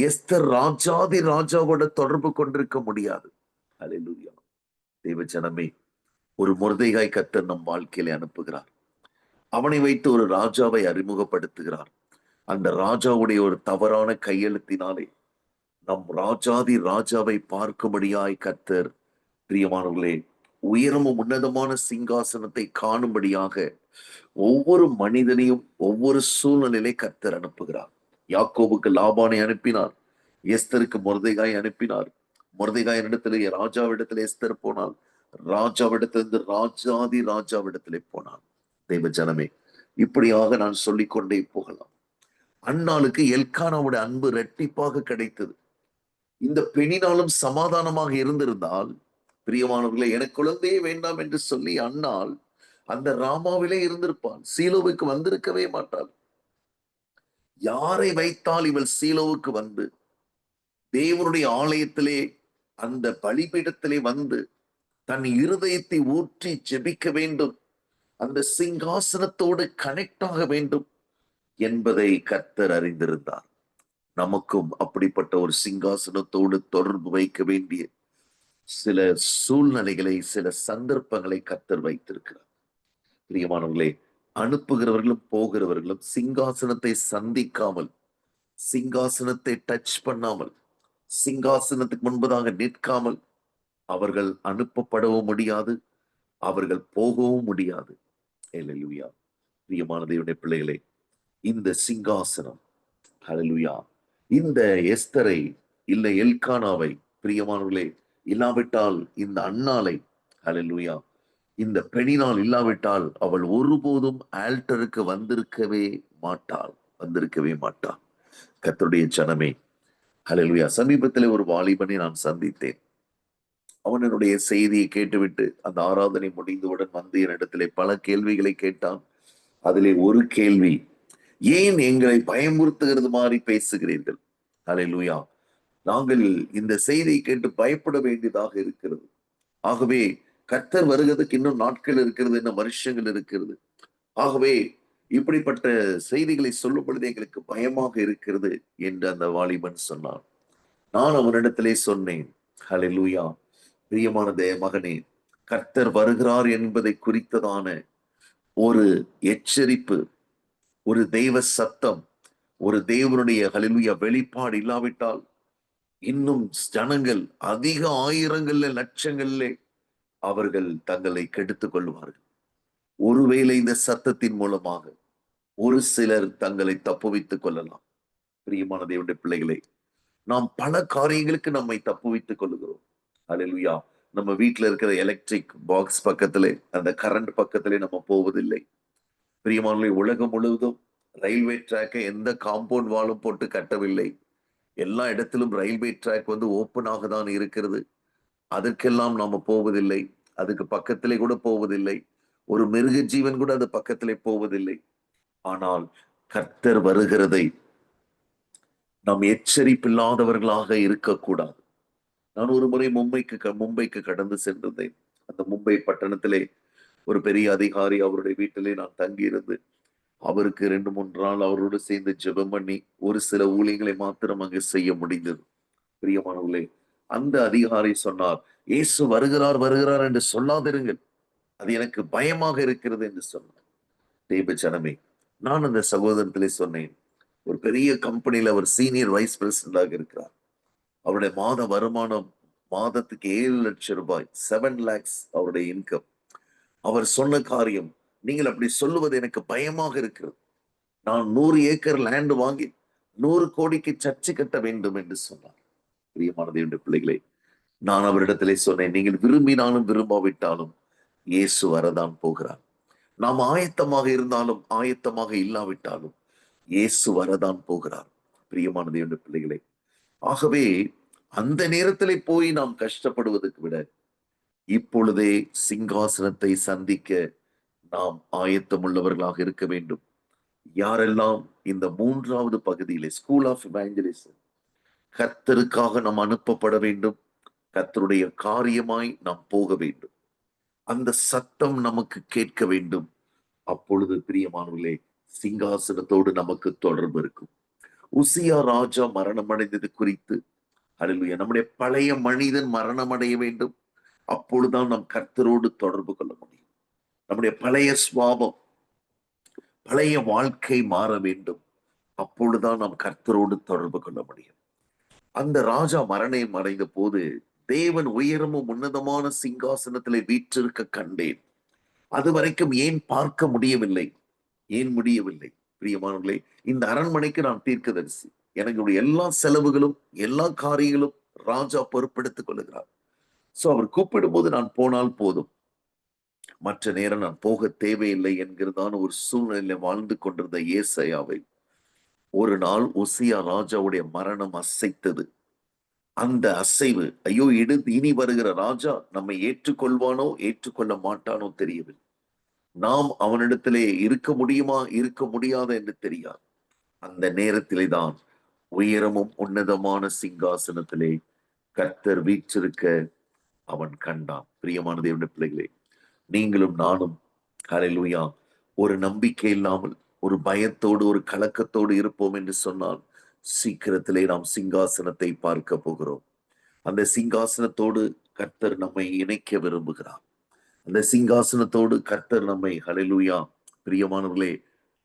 எஸ்தர் ராஜாதி ராஜாவோட தொடர்பு கொண்டிருக்க முடியாது. ஹல்லேலூயா. தேவ ஜனமே, ஒரு மொர்தெகாய் கர்த்தர் நம் வாழ்க்கையிலே அனுப்புகிறார். அவனை வைத்து ஒரு ராஜாவை அறிமுகப்படுத்துகிறார். அந்த ராஜாவுடைய ஒரு தவறான கையெழுத்தினாலே நம் ராஜாதி ராஜாவை பார்க்கும்படியாய் கர்த்தர், பிரியமானவர்களே, உயரமும் உன்னதமான சிங்காசனத்தை காணும்படியாக ஒவ்வொரு மனிதனையும் ஒவ்வொரு சூழ்நிலையிலே கர்த்தர் அனுப்புகிறார். யாக்கோபுக்கு லாபானை அனுப்பினார். எஸ்தருக்கு மொர்தெகாய் அனுப்பினார். மொர்தெகாயினிடத்திலே ராஜாவிடத்திலே எஸ்தர் போனாள். ராஜாவிடத்திலிருந்து ராஜாதி ராஜாவிடத்திலே போனாள். தெய்வ ஜனமே, இப்படியாக நான் சொல்லிக்கொண்டே போகலாம். அன்னாளுக்கு எல்கானாவுடைய அன்பு இரட்டிப்பாக கிடைத்தது. இந்த பெண்ணினாலும் சமாதானமாக இருந்திருந்தால், பிரியமானவர்களே, எனக்கு குழந்தையே வேண்டாம் என்று சொல்லி அன்னாள் அந்த ராமாவிலே இருந்திருப்பாள். சீலோவுக்கு வந்திருக்கவே மாட்டாள். யாரை வைத்தால் இவள் சீலோவுக்கு வந்து தேவனுடைய ஆலயத்திலே அந்த பலிபீடத்திலே வந்து தன் இருதயத்தை ஊற்றி ஜெபிக்க வேண்டும், அந்த சிங்காசனத்தோடு கனெக்ட் ஆக வேண்டும் என்பதை கர்த்தர் அறிந்திருந்தார். நமக்கும் அப்படிப்பட்ட ஒரு சிங்காசனத்தோடு தொடர்பு வைக்க வேண்டிய சில சூழ்நிலைகளை, சில சந்தர்ப்பங்களை கர்த்தர் வைத்திருக்கிறார். பிரியமானவர்களே, அனுப்புகிறவர்களும் போகிறவர்களும் சிங்காசனத்தை சந்திக்காமல், சிங்காசனத்தை டச் பண்ணாமல், சிங்காசனத்துக்கு முன்பதாக நிற்காமல் அவர்கள் அனுப்பப்படவும் முடியாது, அவர்கள் போகவும் முடியாது. ஹல்லேலூயா. பிரியமான தேவனுடைய பிள்ளைகளே, இந்த சிங்காசனம், ஹல்லேலூயா, இந்த எஸ்தரை இல்லை எல்கானாவை, பிரியமானவர்களே, இல்லாவிட்டால் இந்த அன்னாளை, ஹல்லேலூயா, இந்த பெண்ணினால் இல்லாவிட்டால் அவள் ஒருபோதும் ஆல்டருக்கு வந்திருக்கவே மாட்டாள், வந்திருக்கவே மாட்டாள். கர்த்தருடைய ஜனமே, ஹல்லேலூயா. சமீபத்தில் ஒரு வாலிபனை நான் சந்தித்தேன். அவன் என்னுடைய செய்தியை கேட்டுவிட்டு அந்த ஆராதனை முடிந்தவுடன் வந்து என்னிடத்திலே பல கேள்விகளை கேட்டான். அதிலே ஒரு கேள்வி, ஏன் எங்களை பயமுறுத்துகிறது மாதிரி பேசுகிறீர்கள்? ஹல்லேலூயா. நாங்கள் இந்த செய்தியை கேட்டு பயப்பட வேண்டியதாக இருக்கிறது. ஆகவே கர்த்தர் வருகிறதுக்கு இன்னும் நாட்கள் இருக்கிறது, இன்னும் வருஷங்கள் இருக்கிறது. ஆகவே இப்படிப்பட்ட செய்திகளை சொல்லும் பொழுது எங்களுக்கு பயமாக இருக்கிறது என்று அந்த வாலிபன் சொன்னான். நான் அவனிடத்திலே சொன்னேன், ஹல்லேலூயா, பிரியமான தேவ மகனே, கர்த்தர் வருகிறார் என்பதை குறித்ததான ஒரு எச்சரிப்பு, ஒரு தெய்வ சத்தம், ஒரு தேவனுடைய ஹல்லேலூயா வெளிப்பாடு இல்லாவிட்டால் இன்னும் ஜனங்கள் அதிக ஆயிரங்கள்ல லட்சங்கள்ல அவர்கள் தங்களை கெடுத்துக் கொள்வார்கள். ஒருவேளை இந்த சத்தத்தின் மூலமாக ஒரு சிலர் தங்களை தப்புவித்துக் கொள்ளலாம். பிரியமான தேவனுடைய பிள்ளைகளே, நாம் பல காரியங்களுக்கு நம்மை தப்புவித்துக் கொள்ளுகிறோம். ஹல்லேலூயா. நம்ம வீட்டுல இருக்கிற எலக்ட்ரிக் பாக்ஸ் பக்கத்திலே, அந்த கரண்ட் பக்கத்திலே நம்ம போவதில்லை. பிரியமானவர்களே, உலகம் முழுவதும் ரயில்வே ட்ராக்கை எந்த காம்பவுண்ட் வாலும் போட்டு கட்டவில்லை. எல்லா இடத்திலும் ரயில்வே ட்ராக் வந்து ஓப்பனாக தான் இருக்கிறது. அதற்கெல்லாம் நாம போவதில்லை. அதுக்கு பக்கத்திலே கூட போவதில்லை. ஒரு மிருக ஜீவன் கூட அது பக்கத்திலே போவதில்லை. ஆனால் கர்த்தர் வருகிறதை நாம் எச்சரிப்பில்லாதவர்களாக இருக்கக்கூடாது. நான் ஒரு முறை மும்பைக்கு கடந்து சென்றிருந்தேன். அந்த மும்பை பட்டணத்திலே ஒரு பெரிய அதிகாரி, அவருடைய வீட்டிலே நான் தங்கியிருந்து அவருக்கு 2-3 நாள் அவரோடு சேர்ந்து ஜெபம் பண்ணி ஒரு சில ஊழியங்களை மாத்திரம் அங்கு செய்ய முடிந்தது. பிரியமானவர்களே, அந்த அதிகாரி சொன்னார், இயேசு வருகிறார் வருகிறார் என்று சொல்லாதிருங்கள், அது எனக்கு பயமாக இருக்கிறது என்று சொன்னார். தேவ ஜனமே, நான் அந்த சகோதரத்திலே சொன்னேன், ஒரு பெரிய கம்பெனியில அவர் சீனியர் வைஸ் பிரசிடண்டாக இருக்கிறார். அவருடைய மாத வருமானம் மாதத்துக்கு 7 லட்சம் ரூபாய், 7 lakhs அவருடைய இன்கம். அவர் சொன்ன காரியம், நீங்கள் அப்படி சொல்லுவது எனக்கு பயமாக இருக்கிறது. நான் 100 ஏக்கர் லேண்ட் வாங்கி 100 கோடிக்கு சர்ச்சு கட்ட வேண்டும் என்று சொன்னார். பிரியமான தேவனுடைய பிள்ளைகளே, நான் அவரிடத்திலே சொன்னேன், நீங்கள் விரும்பினாலும் விரும்பாவிட்டாலும் இயேசு வரதான் போகிறார். நாம் ஆயத்தமாக இருந்தாலும் ஆயத்தமாக இல்லாவிட்டாலும் இயேசு வரதான் போகிறார். பிரியமான தேவனுடைய பிள்ளைகளே, ஆகவே அந்த நேரத்திலே போய் நாம் கஷ்டப்படுவதற்கு விட இப்பொழுதே சிங்காசனத்தை சந்திக்க நாம் ஆயத்தமுள்ளவர்களாக இருக்க வேண்டும். யாரெல்லாம் இந்த மூன்றாவது பகுதியிலே ஸ்கூல் ஆஃப் இவாஞ்சலிசம், கர்த்தருக்காக நாம் அனுப்பப்பட வேண்டும், கர்த்தருடைய காரியமாய் நாம் போக வேண்டும், அந்த சத்தம் நமக்கு கேட்க வேண்டும். அப்பொழுது பிரியமானவர்களே, சிங்காசனத்தோடு நமக்கு தொடர்பு இருக்கும். உசியா ராஜா மரணம் அடைந்தது குறித்து, அல்லேலூயா, நம்முடைய பழைய மனிதன் மரணம் அடைய வேண்டும். அப்பொழுதுதான் நாம் கர்த்தரோடு தொடர்பு கொள்ள முடியும். நம்முடைய பழைய சுவாபம், பழைய வாழ்க்கை மாற வேண்டும். அப்பொழுதுதான் நாம் கர்த்தரோடு தொடர்பு கொள்ள முடியும். அந்த ராஜா மரணம் அடைந்த போது தேவன் உயரமும் உன்னதமான சிங்காசனத்திலே வீற்றிருக்க கண்டேன். அது வரைக்கும் ஏன் பார்க்க முடியவில்லை? ஏன் முடியவில்லை? பிரியமானவர்களே, இந்த அரண்மனைக்கு நான் தீர்க்கதரிசி. எனக்கு எல்லா செலவுகளும் எல்லா காரியங்களும் ராஜா பொறுப்பெடுத்துக் கொள்ளுகிறார். சோ அவர் கூப்பிடும் போது நான் போனால் போதும், மற்ற நேரம் நான் போக தேவையில்லை என்கிறதான ஒரு சூழ்நிலையில வாழ்ந்து கொண்டிருந்த ஏசாயாவை ஒரு நாள் உசியா ராஜாவுடைய மரணம் அசைத்தது. அந்த அசைவு, ஐயோ இனி வருகிற ராஜா நம்மை ஏற்றுக்கொள்வானோ ஏற்றுக்கொள்ள மாட்டானோ தெரியவில்லை. நாம் அவனிடத்திலே இருக்க முடியுமா இருக்க முடியாத என்று தெரியாது. அந்த நேரத்திலே தான் உயரமும் உன்னதமான சிங்காசனத்திலே கர்த்தர் வீற்றிருக்க அவன் கண்டான். பிரியமான தேவனுடைய பிள்ளைகளே, நீங்களும் நானும் ஹல்லேலூயா ஒரு நம்பிக்கை இல்லாமல் ஒரு பயத்தோடு ஒரு கலக்கத்தோடு இருப்போம் என்று சொன்னால் சீக்கிரத்திலே நாம் சிங்காசனத்தை பார்க்க போகிறோம். அந்த சிங்காசனத்தோடு கர்த்தர் நம்மை இணைக்க விரும்புகிறார். அந்த சிங்காசனத்தோடு கர்த்தர் நம்மை ஹல்லேலூயா பிரியமானவர்களே,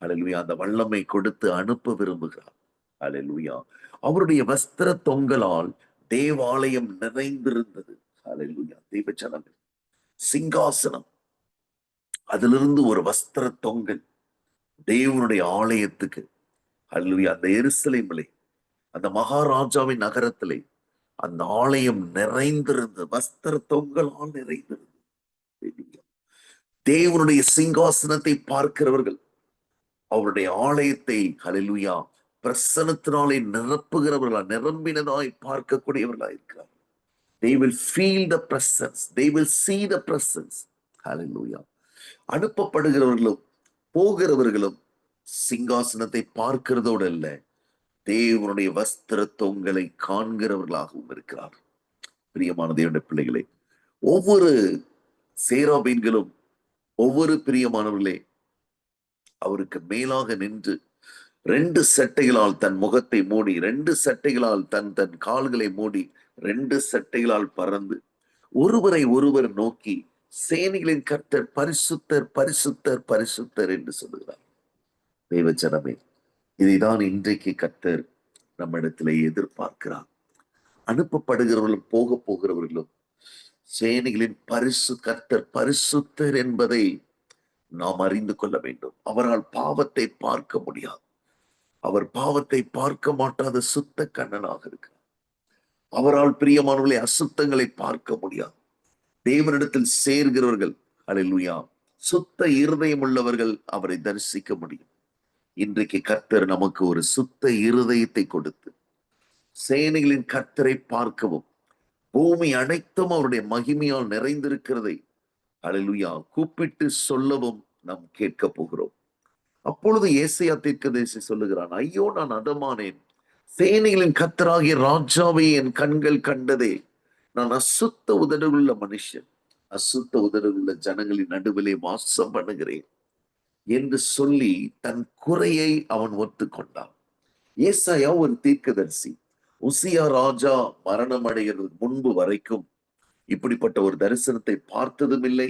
ஹல்லேலூயா அந்த வல்லமை கொடுத்து அனுப்ப விரும்புகிறார். ஹல்லேலூயா. அவருடைய வஸ்திர தொங்கலால் தேவாலயம் நிறைந்திருந்தது. ஹல்லேலூயா. தேவ ஜனமே, சிங்காசனம், அதிலிருந்து ஒரு வஸ்திர தொங்கல் தேவனுடைய ஆலயத்துக்கு, ஹல்லேலூயா, அந்த எருசலேமிலே, அந்த மகாராஜாவின் நகரத்திலே அந்த ஆலயம் நிறைந்திருந்தது, வஸ்திர தொங்கலால் நிறைந்திருந்தது. தேவனுடைய சிங்காசனத்தை பார்க்கிறவர்கள் அவருடைய ஆலயத்தை ஹல்லேலூயா பிரசன்னத்தினாலே நிரப்புகிறவர்களா, நிரம்பினதாய் பார்க்கக்கூடியவர்களா இருக்கிறார். They will feel the presence. They will see the presence. Hallelujah. அனுப்பப்படுகிறவர்களும் போகிறவர்களும் சிங்காசனத்தை பார்க்கிறதோடு அல்ல, தேவனுடைய வஸ்திர தொங்கலை காண்கிறவர்களாகவும் இருக்கிறார். பிரியமான தேவனுடைய பிள்ளைகளே, ஒவ்வொரு சேராபீன்களும் ஒவ்வொரு பிரியமானவர்களே அவருக்கு மேலாக நின்று 2 சட்டைகளால் தன் முகத்தை மூடி, 2 சட்டைகளால் தன் தன் கால்களை மூடி, 2 சட்டைகளால் பறந்து ஒருவரை ஒருவர் நோக்கி சேனைகளின் கர்த்தர் பரிசுத்தர் பரிசுத்தர் பரிசுத்தர் என்று சொல்லுகிறார். தேவ ஜனமே, இதைதான் இன்றைக்கு கர்த்தர் நம்மிடத்திலே எதிர்பார்க்கிறார். அனுப்பப்படுகிறவர்களும் போக போகிறவர்களும் சேனைகளின் கர்த்தர் பரிசுத்தர் என்பதை நாம் அறிந்து கொள்ள வேண்டும். அவரால் பாவத்தை பார்க்க முடியாது. அவர் பாவத்தை பார்க்க மாட்டாத சுத்த கண்ணனாக இருக்கிறார். அவரால் பிரியமானவர்களை அசுத்தங்களை பார்க்க முடியாது. தேவனிடத்தில் சேர்கிறவர்கள், ஹல்லேலூயா, சுத்த இருதயம் உள்ளவர்கள் அவரை தரிசிக்க முடியும். இன்றைக்கு கர்த்தர் நமக்கு ஒரு சுத்த இருதயத்தை கொடுத்து சேனைகளின் கர்த்தரை பார்க்கவும், பூமி அனைத்தும் அவருடைய மகிமையால் நிறைந்திருக்கிறதை ஹல்லேலூயா கூப்பிட்டு சொல்லவும் நாம் கேட்க போகிறோம். அப்பொழுது ஏசாயா தீர்க்கதரிசி சொல்லுகிறான், ஐயோ நான் அதமானேன், சேனைகளின் கர்த்தராகிய ராஜாவை என் கண்கள் கண்டதே. நான் அசுத்த உதடுள்ள மனுஷன், அசுத்த உதடுள்ள ஜனங்களின் நடுவிலே வாசம் பண்ணுகிறேன் என்று சொல்லி தன் குறையை அவன் ஒத்துக்கொண்டான். ஏசாயா ஒரு தீர்க்கதரிசி. உசியா ராஜா மரணம் அடைகிறது முன்பு வரைக்கும் இப்படிப்பட்ட ஒரு தரிசனத்தை பார்த்ததும் இல்லை.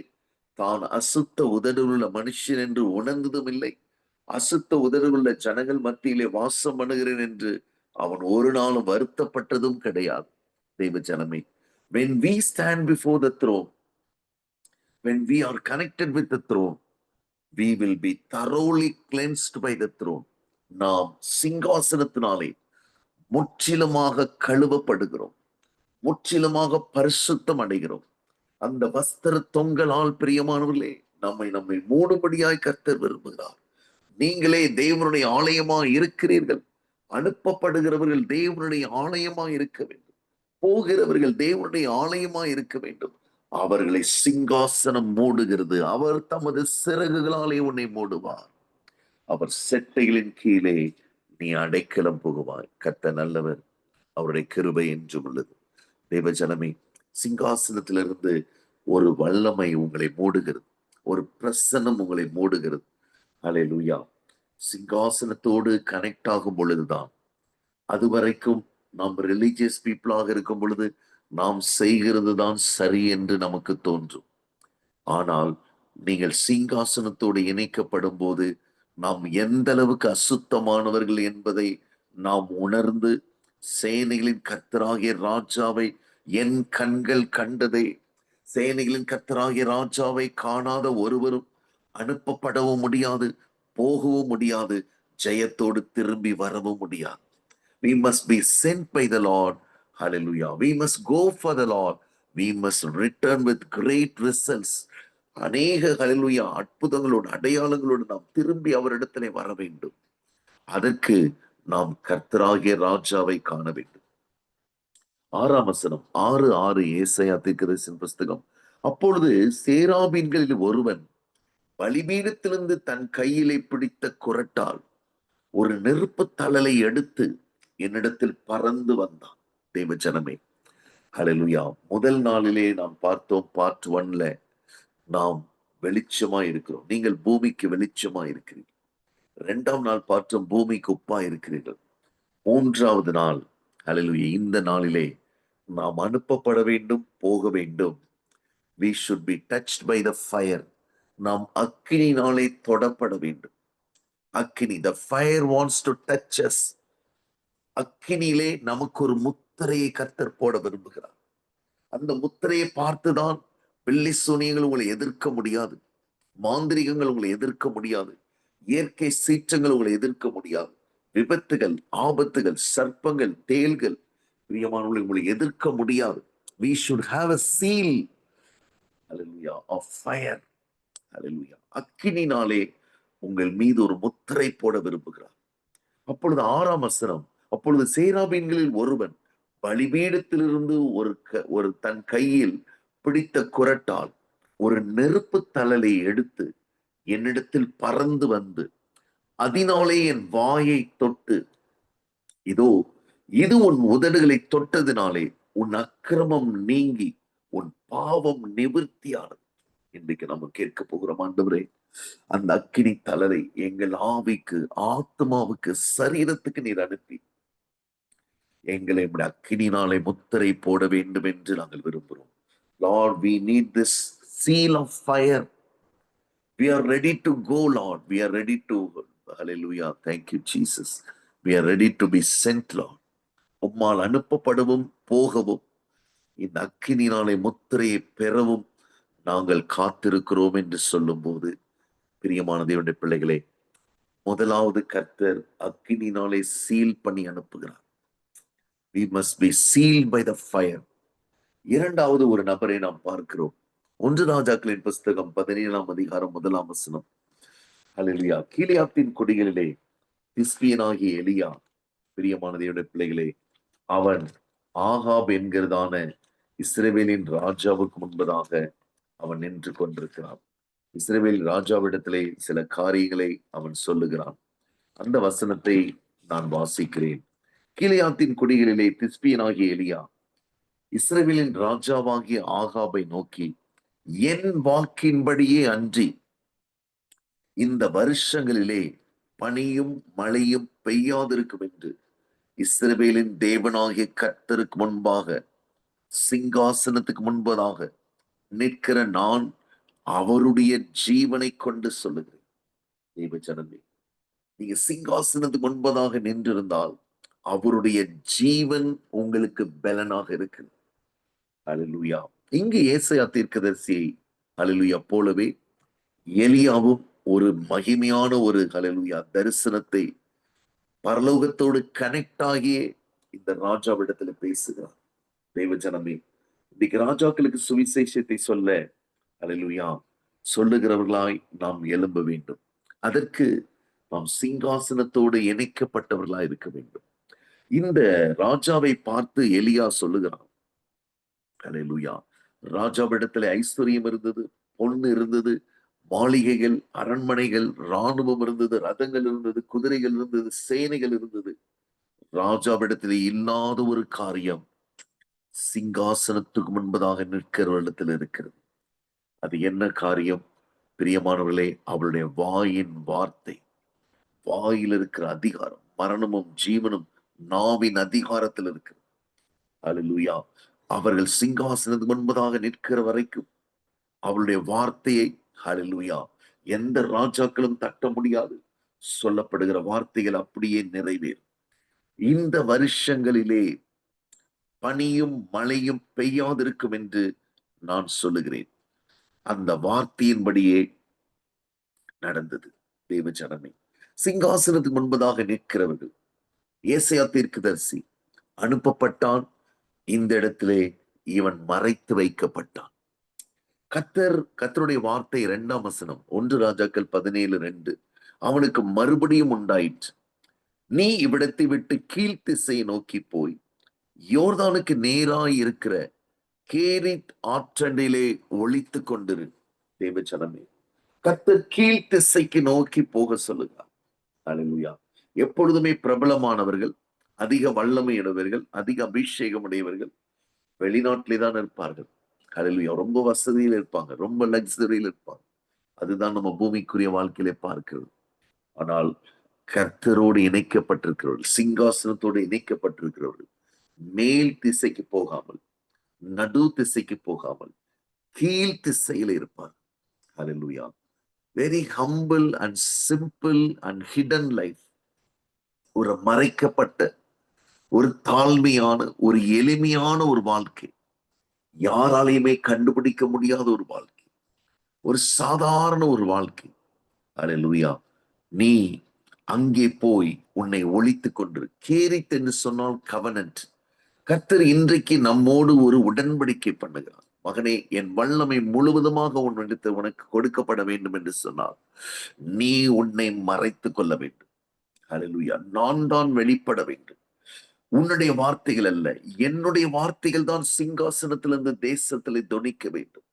தான் அசுத்த உதடுள்ள மனுஷன் என்று உணர்ந்ததும் இல்லை. அசுத்த உதடுள்ள ஜனங்கள் மத்தியிலே வாசம் பண்ணுகிறேன் என்று அவன் ஒரு நாளும் வருத்தப்பட்டதும் கிடையாது. தெய்வ ஜனமே, when we stand before the throne, when we are connected with the throne, we will be thoroughly cleansed by the throne. நாம் சிங்காசனத்தினாலே முற்றிலுமாக கழுவப்படுகிறோம், முற்றிலுமாக பரிசுத்தம் அடைகிறோம். அந்த வஸ்திர தொங்கலால் பிரியமானவர்களே நம்மை மூடும்படியாய் கர்த்தர் விரும்புகிறார். நீங்களே தேவனுடைய ஆலயமா இருக்கிறீர்கள். அனுப்பப்படுகிறவர்கள் தேவனுடைய ஆலயமா இருக்க வேண்டும். போகிறவர்கள் தேவனுடைய ஆலயமா இருக்க வேண்டும். அவர்களை சிங்காசனம் மூடுகிறது. அவர் தமது சிறகுகளாலே உன்னை மூடுவார். அவர் செட்டைகளின் கீழே நீ அடைக்கலம் புகுவாய். கர்த்தர் நல்லவர், அவருடைய கிருபை என்றும் உள்ளது. தேவ ஜனமே, சிங்காசனத்திலிருந்து ஒரு வல்லமை உங்களை மூடுகிறது. ஒரு பிரசன்னம் உங்களை மூடுகிறது. ஹல்லேலூயா. சிங்காசனத்தோடு கனெக்ட் ஆகும் பொழுதுதான், அதுவரைக்கும் நாம் ரிலீஜியஸ் பீப்புளாக இருக்கும் பொழுது நாம் செய்கிறது தான் சரி என்று நமக்கு தோன்றும். ஆனால் நீங்கள் சிங்காசனத்தோடு இணைக்கப்படும் போது நாம் எந்த அளவுக்கு அசுத்தமானவர்கள் என்பதை நாம் உணர்ந்து, சேனைகளின் கர்த்தராகிய ராஜாவை என் கண்கள் கண்டதே, சேனைகளின் கர்த்தராகிய ராஜாவை காணாத ஒருவரும் அனுப்பப்படவும் முடியாது, போகவும் முடியாது, ஜெயத்தோடு திரும்பி வரவும் முடியாது. We must be sent by the Lord. Hallelujah. We must go for the Lord. We must return with great results. அநேக ஹல்லேலூயா அற்புதங்களோடு அடையாளங்களோடு நாம் திரும்பி அவரிடத்திலே வர வேண்டும். அதற்கு நாம் கர்த்தராகிய ராஜாவை காண வேண்டும். 6ஆம் வசனம், 6:6 ஏசாயா தீர்க்கதரிசியின் புஸ்தகம். அப்பொழுது சேராபீன்களில் ஒருவன் பலிபீடத்திலிருந்து தன் கையிலே பிடித்த குறட்டால் ஒரு நெருப்பு தழலை எடுத்து என்னிடத்தில் பறந்து வந்தான். தேவ ஜனமே, ஹல்லேலூயா. முதல் நாளிலே நாம் பார்த்தோம், பார்ட் 1ல நாம் வெளிச்சமா இருக்கிறோம். நீங்கள் பூமிக்கு வெளிச்சமா இருக்கிறீர்கள். 2ஆம் நாள் பார்த்தோம், பூமிக்கு உப்பா இருக்கிறீர்கள். 3வது நாள், ஹல்லேலூயா, இந்த நாளிலே நாம் அனுப்பப்பட வேண்டும், போக வேண்டும். We should be touched by the fire. நாம் அக்கினியினாலே தொடப்பட வேண்டும். அக்கினி, the fire wants to touch us. அக்கினியிலே நமக்கு ஒரு முத்திரையை கர்த்தர் போட விரும்புகிறார். அந்த முத்திரையை பார்த்துதான் பில்லி சூனியங்கள் உங்களை எதிர்க்க முடியாது, மாந்திரிகங்கள் உங்களை எதிர்க்க முடியாது, இயற்கை சீற்றங்கள் உங்களை எதிர்க்க முடியாது, விபத்துகள், ஆபத்துகள், சர்ப்பங்கள், தேள்கள், பிரியமானவர்களை உங்களை எதிர்க்க முடியாது. We should have a seal, hallelujah, of fire. hallelujah. அக்கினினாலே உங்கள் மீது ஒரு முத்திரை போட விரும்புகிறார். அப்பொழுது 6ஆம் வசனம், அப்பொழுது சேராபீன்களில் ஒருவன் பலிபீடத்திலிருந்து ஒரு தன் கையில் பிடித்த குறட்டால் ஒரு நெருப்பு தழலை எடுத்து என்னிடத்தில் பறந்து வந்து அதனாலே என் வாயை தொட்டு, இதோ இது உன் உதடுகளை தொட்டதினாலே உன் அக்கிரமம் நீங்கி உன் பாவம் நிவிர்த்தியானது. இன்றைக்கு நம்ம கேட்க போகிறோம், ஆண்டவரே, அந்த அக்கினி தழலை எங்கள் ஆவிக்கு, ஆத்மாவுக்கு, சரீரத்துக்கு நீர் அனுப்பி எங்களை அக்கினினாலே முத்திரை போட வேண்டும் என்று நாங்கள் விரும்புகிறோம். Lord, we need this seal of fire. We are ready to go, Lord. We are ready to, hallelujah, thank you, Jesus. We are ready to be sent, Lord. உம்மால் அனுப்பப்படவும் போகவும் இந்த அக்கினினாலே முத்திரையை பெறவும் நாங்கள் காத்திருக்கிறோம் என்று சொல்லும் போது, பிரியமான தேவனுடைய பிள்ளைகளே, முதலாவது கர்த்தர் அக்கினினாலே சீல் பண்ணி அனுப்புகிறார். We must be sealed by the fire. இரண்டாவது ஒரு நபரை நாம் பார்க்கிறோம். 1 ராஜாக்களின் புஸ்தகம் 17ஆம் அதிகாரம் 1ஆம் வசனம். ஹல்லேலூயா. கீலேயாத்தின் கொடிகளிலே திஸ்பியனாகிய எலியா, பிரியமான தேவனுடைய பிள்ளைகளே, அவன் ஆகாப் என்கிறதான இஸ்ரவேலின் ராஜாவுக்கு முன்பதாக அவன் நின்று கொண்டிருக்கிறான். இஸ்ரவேல் ராஜாவிடத்திலே சில காரியங்களை அவன் சொல்லுகிறான். அந்த வசனத்தை நான் வாசிக்கிறேன். கீலேயாத்தின் கொடிகளிலே திஸ்பியனாகிய எலியா இஸ்ரவேலின் ராஜாவாகிய ஆகாபை நோக்கி, என் வாக்கின்படியே அன்றி இந்த வருஷங்களிலே பனியும் மழையும் பெய்யாதிருக்கும் என்று இஸ்ரவேலின் தேவனாகிய கர்த்தருக்கு முன்பாக, சிங்காசனத்துக்கு முன்பதாக நிற்கிற நான் அவருடைய ஜீவனை கொண்டு சொல்லுகிறேன். தேவ ஜனமே, நீங்க சிங்காசனத்துக்கு முன்பதாக நின்றிருந்தால் அவருடைய ஜீவன் உங்களுக்கு பலனாக இருக்கு. ஹல்லேலூயா. இங்கு ஏசாயா தீர்க்கதரிசியை, ஹல்லேலூயா, போலவே எலியாவும் ஒரு மகிமையான ஒரு, ஹல்லேலூயா, தரிசனத்தை பரலோகத்தோடு கனெக்ட் ஆகியே இந்த ராஜாவிடத்துல பேசுகிறார். தேவ ஜனமே, இன்னைக்கு ராஜாக்களுக்கு சுவிசேஷத்தை சொல்ல, ஹல்லேலூயா, சொல்லுகிறவர்களாய் நாம் எழும்ப வேண்டும். அதற்கு நாம் சிங்காசனத்தோடு இணைக்கப்பட்டவர்களா இருக்க வேண்டும். இந்த ராஜாவை பார்த்து எலியா சொல்லுகிறான், அல்லேலூயா, ராஜாவிடத்துல ஐஸ்வர்யம் இருந்தது, பொண்ணு இருந்தது, மாளிகைகள், அரண்மனைகள், இராணுவம் இருந்தது, ரதங்கள் இருந்தது, குதிரைகள் இருந்தது, சேனைகள் இருந்தது. ராஜாவிடத்தில் இல்லாத ஒரு காரியம் சிங்காசனத்துக்கு முன்பதாக நிற்கிறவரிடத்தில் இருக்கிறது. அது என்ன காரியம்? பிரியமானவர்களே, அவளுடைய வாயின் வார்த்தை. வாயில் இருக்கிற அதிகாரம், மரணமும் ஜீவனும் நாவின் அதிகாரத்தில் இருக்கிறது. அல்லேலூயா. அவர்கள் சிங்காசனத்துக்கு முன்பதாக நிற்கிற வரைக்கும் அவளுடைய வார்த்தையை, அல்லேலூயா, எந்த ராஜாக்களும் தட்ட முடியாது. சொல்லப்படுகிற வார்த்தைகள் அப்படியே நிறைவேறும். இந்த வருஷங்களிலே பனியும் மழையும் பெய்யாதிருக்கும் என்று நான் சொல்லுகிறேன். அந்த வார்த்தையின்படியே நடந்தது. தேவ ஜனமே, சிங்காசனத்துக்கு முன்பதாக நிற்கிறவர்கள், ஏசாயா தீர்க்கதரிசி அனுப்பப்பட்டான். இந்த இடத்திலே இவன் மறைத்து வைக்கப்பட்டான். கர்த்தருடைய வார்த்தை 2ஆம் வசனம், 1 ராஜாக்கள் 17:2, அவனுக்கு மறுபடியும் உண்டாயிற்று. நீ இவ்விடத்தை விட்டு கீழ்த்திசையை நோக்கி போய் யோர்தானுக்கு நேராய் இருக்கிற கேரித் ஆற்றண்டிலே ஒளித்து கொண்டிரு. தேவச்சனமே, கர்த்தர் கீழ்த்திசைக்கு நோக்கி போக சொல்லுகிறார். அல்லேலூயா. எப்பொழுதுமே பிரபலமானவர்கள், அதிக வல்லமை உடையவர்கள், அதிக அபிஷேகம் உடையவர்கள் வெளிநாட்டிலே தான் இருப்பார்கள். அல்லேலூயா. ரொம்ப வசதியில் இருப்பாங்க, ரொம்ப லக்ஸரியில் இருப்பாங்க. அதுதான் நம்ம பூமிக்குரிய வாழ்க்கையிலே பார்க்கிறது. ஆனால் கர்த்தரோடு இணைக்கப்பட்டிருக்கிறவர்கள், சிங்காசனத்தோடு இணைக்கப்பட்டிருக்கிறவர்கள் மேல் திசைக்கு போகாமல், நடு திசைக்கு போகாமல் கீழ் திசையில் இருப்பார். Hallelujah. Very humble and simple and hidden life. ஒரு மறைக்கப்பட்ட, ஒரு தாழ்மையான, ஒரு எளிமையான ஒரு வாழ்க்கை, யாராலையுமே கண்டுபிடிக்க முடியாத ஒரு வாழ்க்கை, ஒரு சாதாரண ஒரு வாழ்க்கை. அல்லேலூயா. நீ அங்கே போய் உன்னை ஒளித்துக் கொண்டு, கேரித் என்று சொன்னால் கவனன்ட். கர்த்தர் இன்றைக்கு நம்மோடு ஒரு உடன்படிக்கை பண்ணுகிறார். மகனே, என் வல்லமை முழுவதுமாக உன்னிடத்து உனக்கு கொடுக்கப்பட வேண்டும் என்று சொன்னார். நீ உன்னை மறைத்துக் கொள்ள வேண்டும். அல்லேலூயா. நான் தான் வெளிப்பட வேண்டும். உன்னுடைய வார்த்தைகள் அல்ல, என்னுடைய வார்த்தைகள் தான் சிங்காசனத்திலிருந்து தேசத்திலே தொனிக்க வேண்டும்.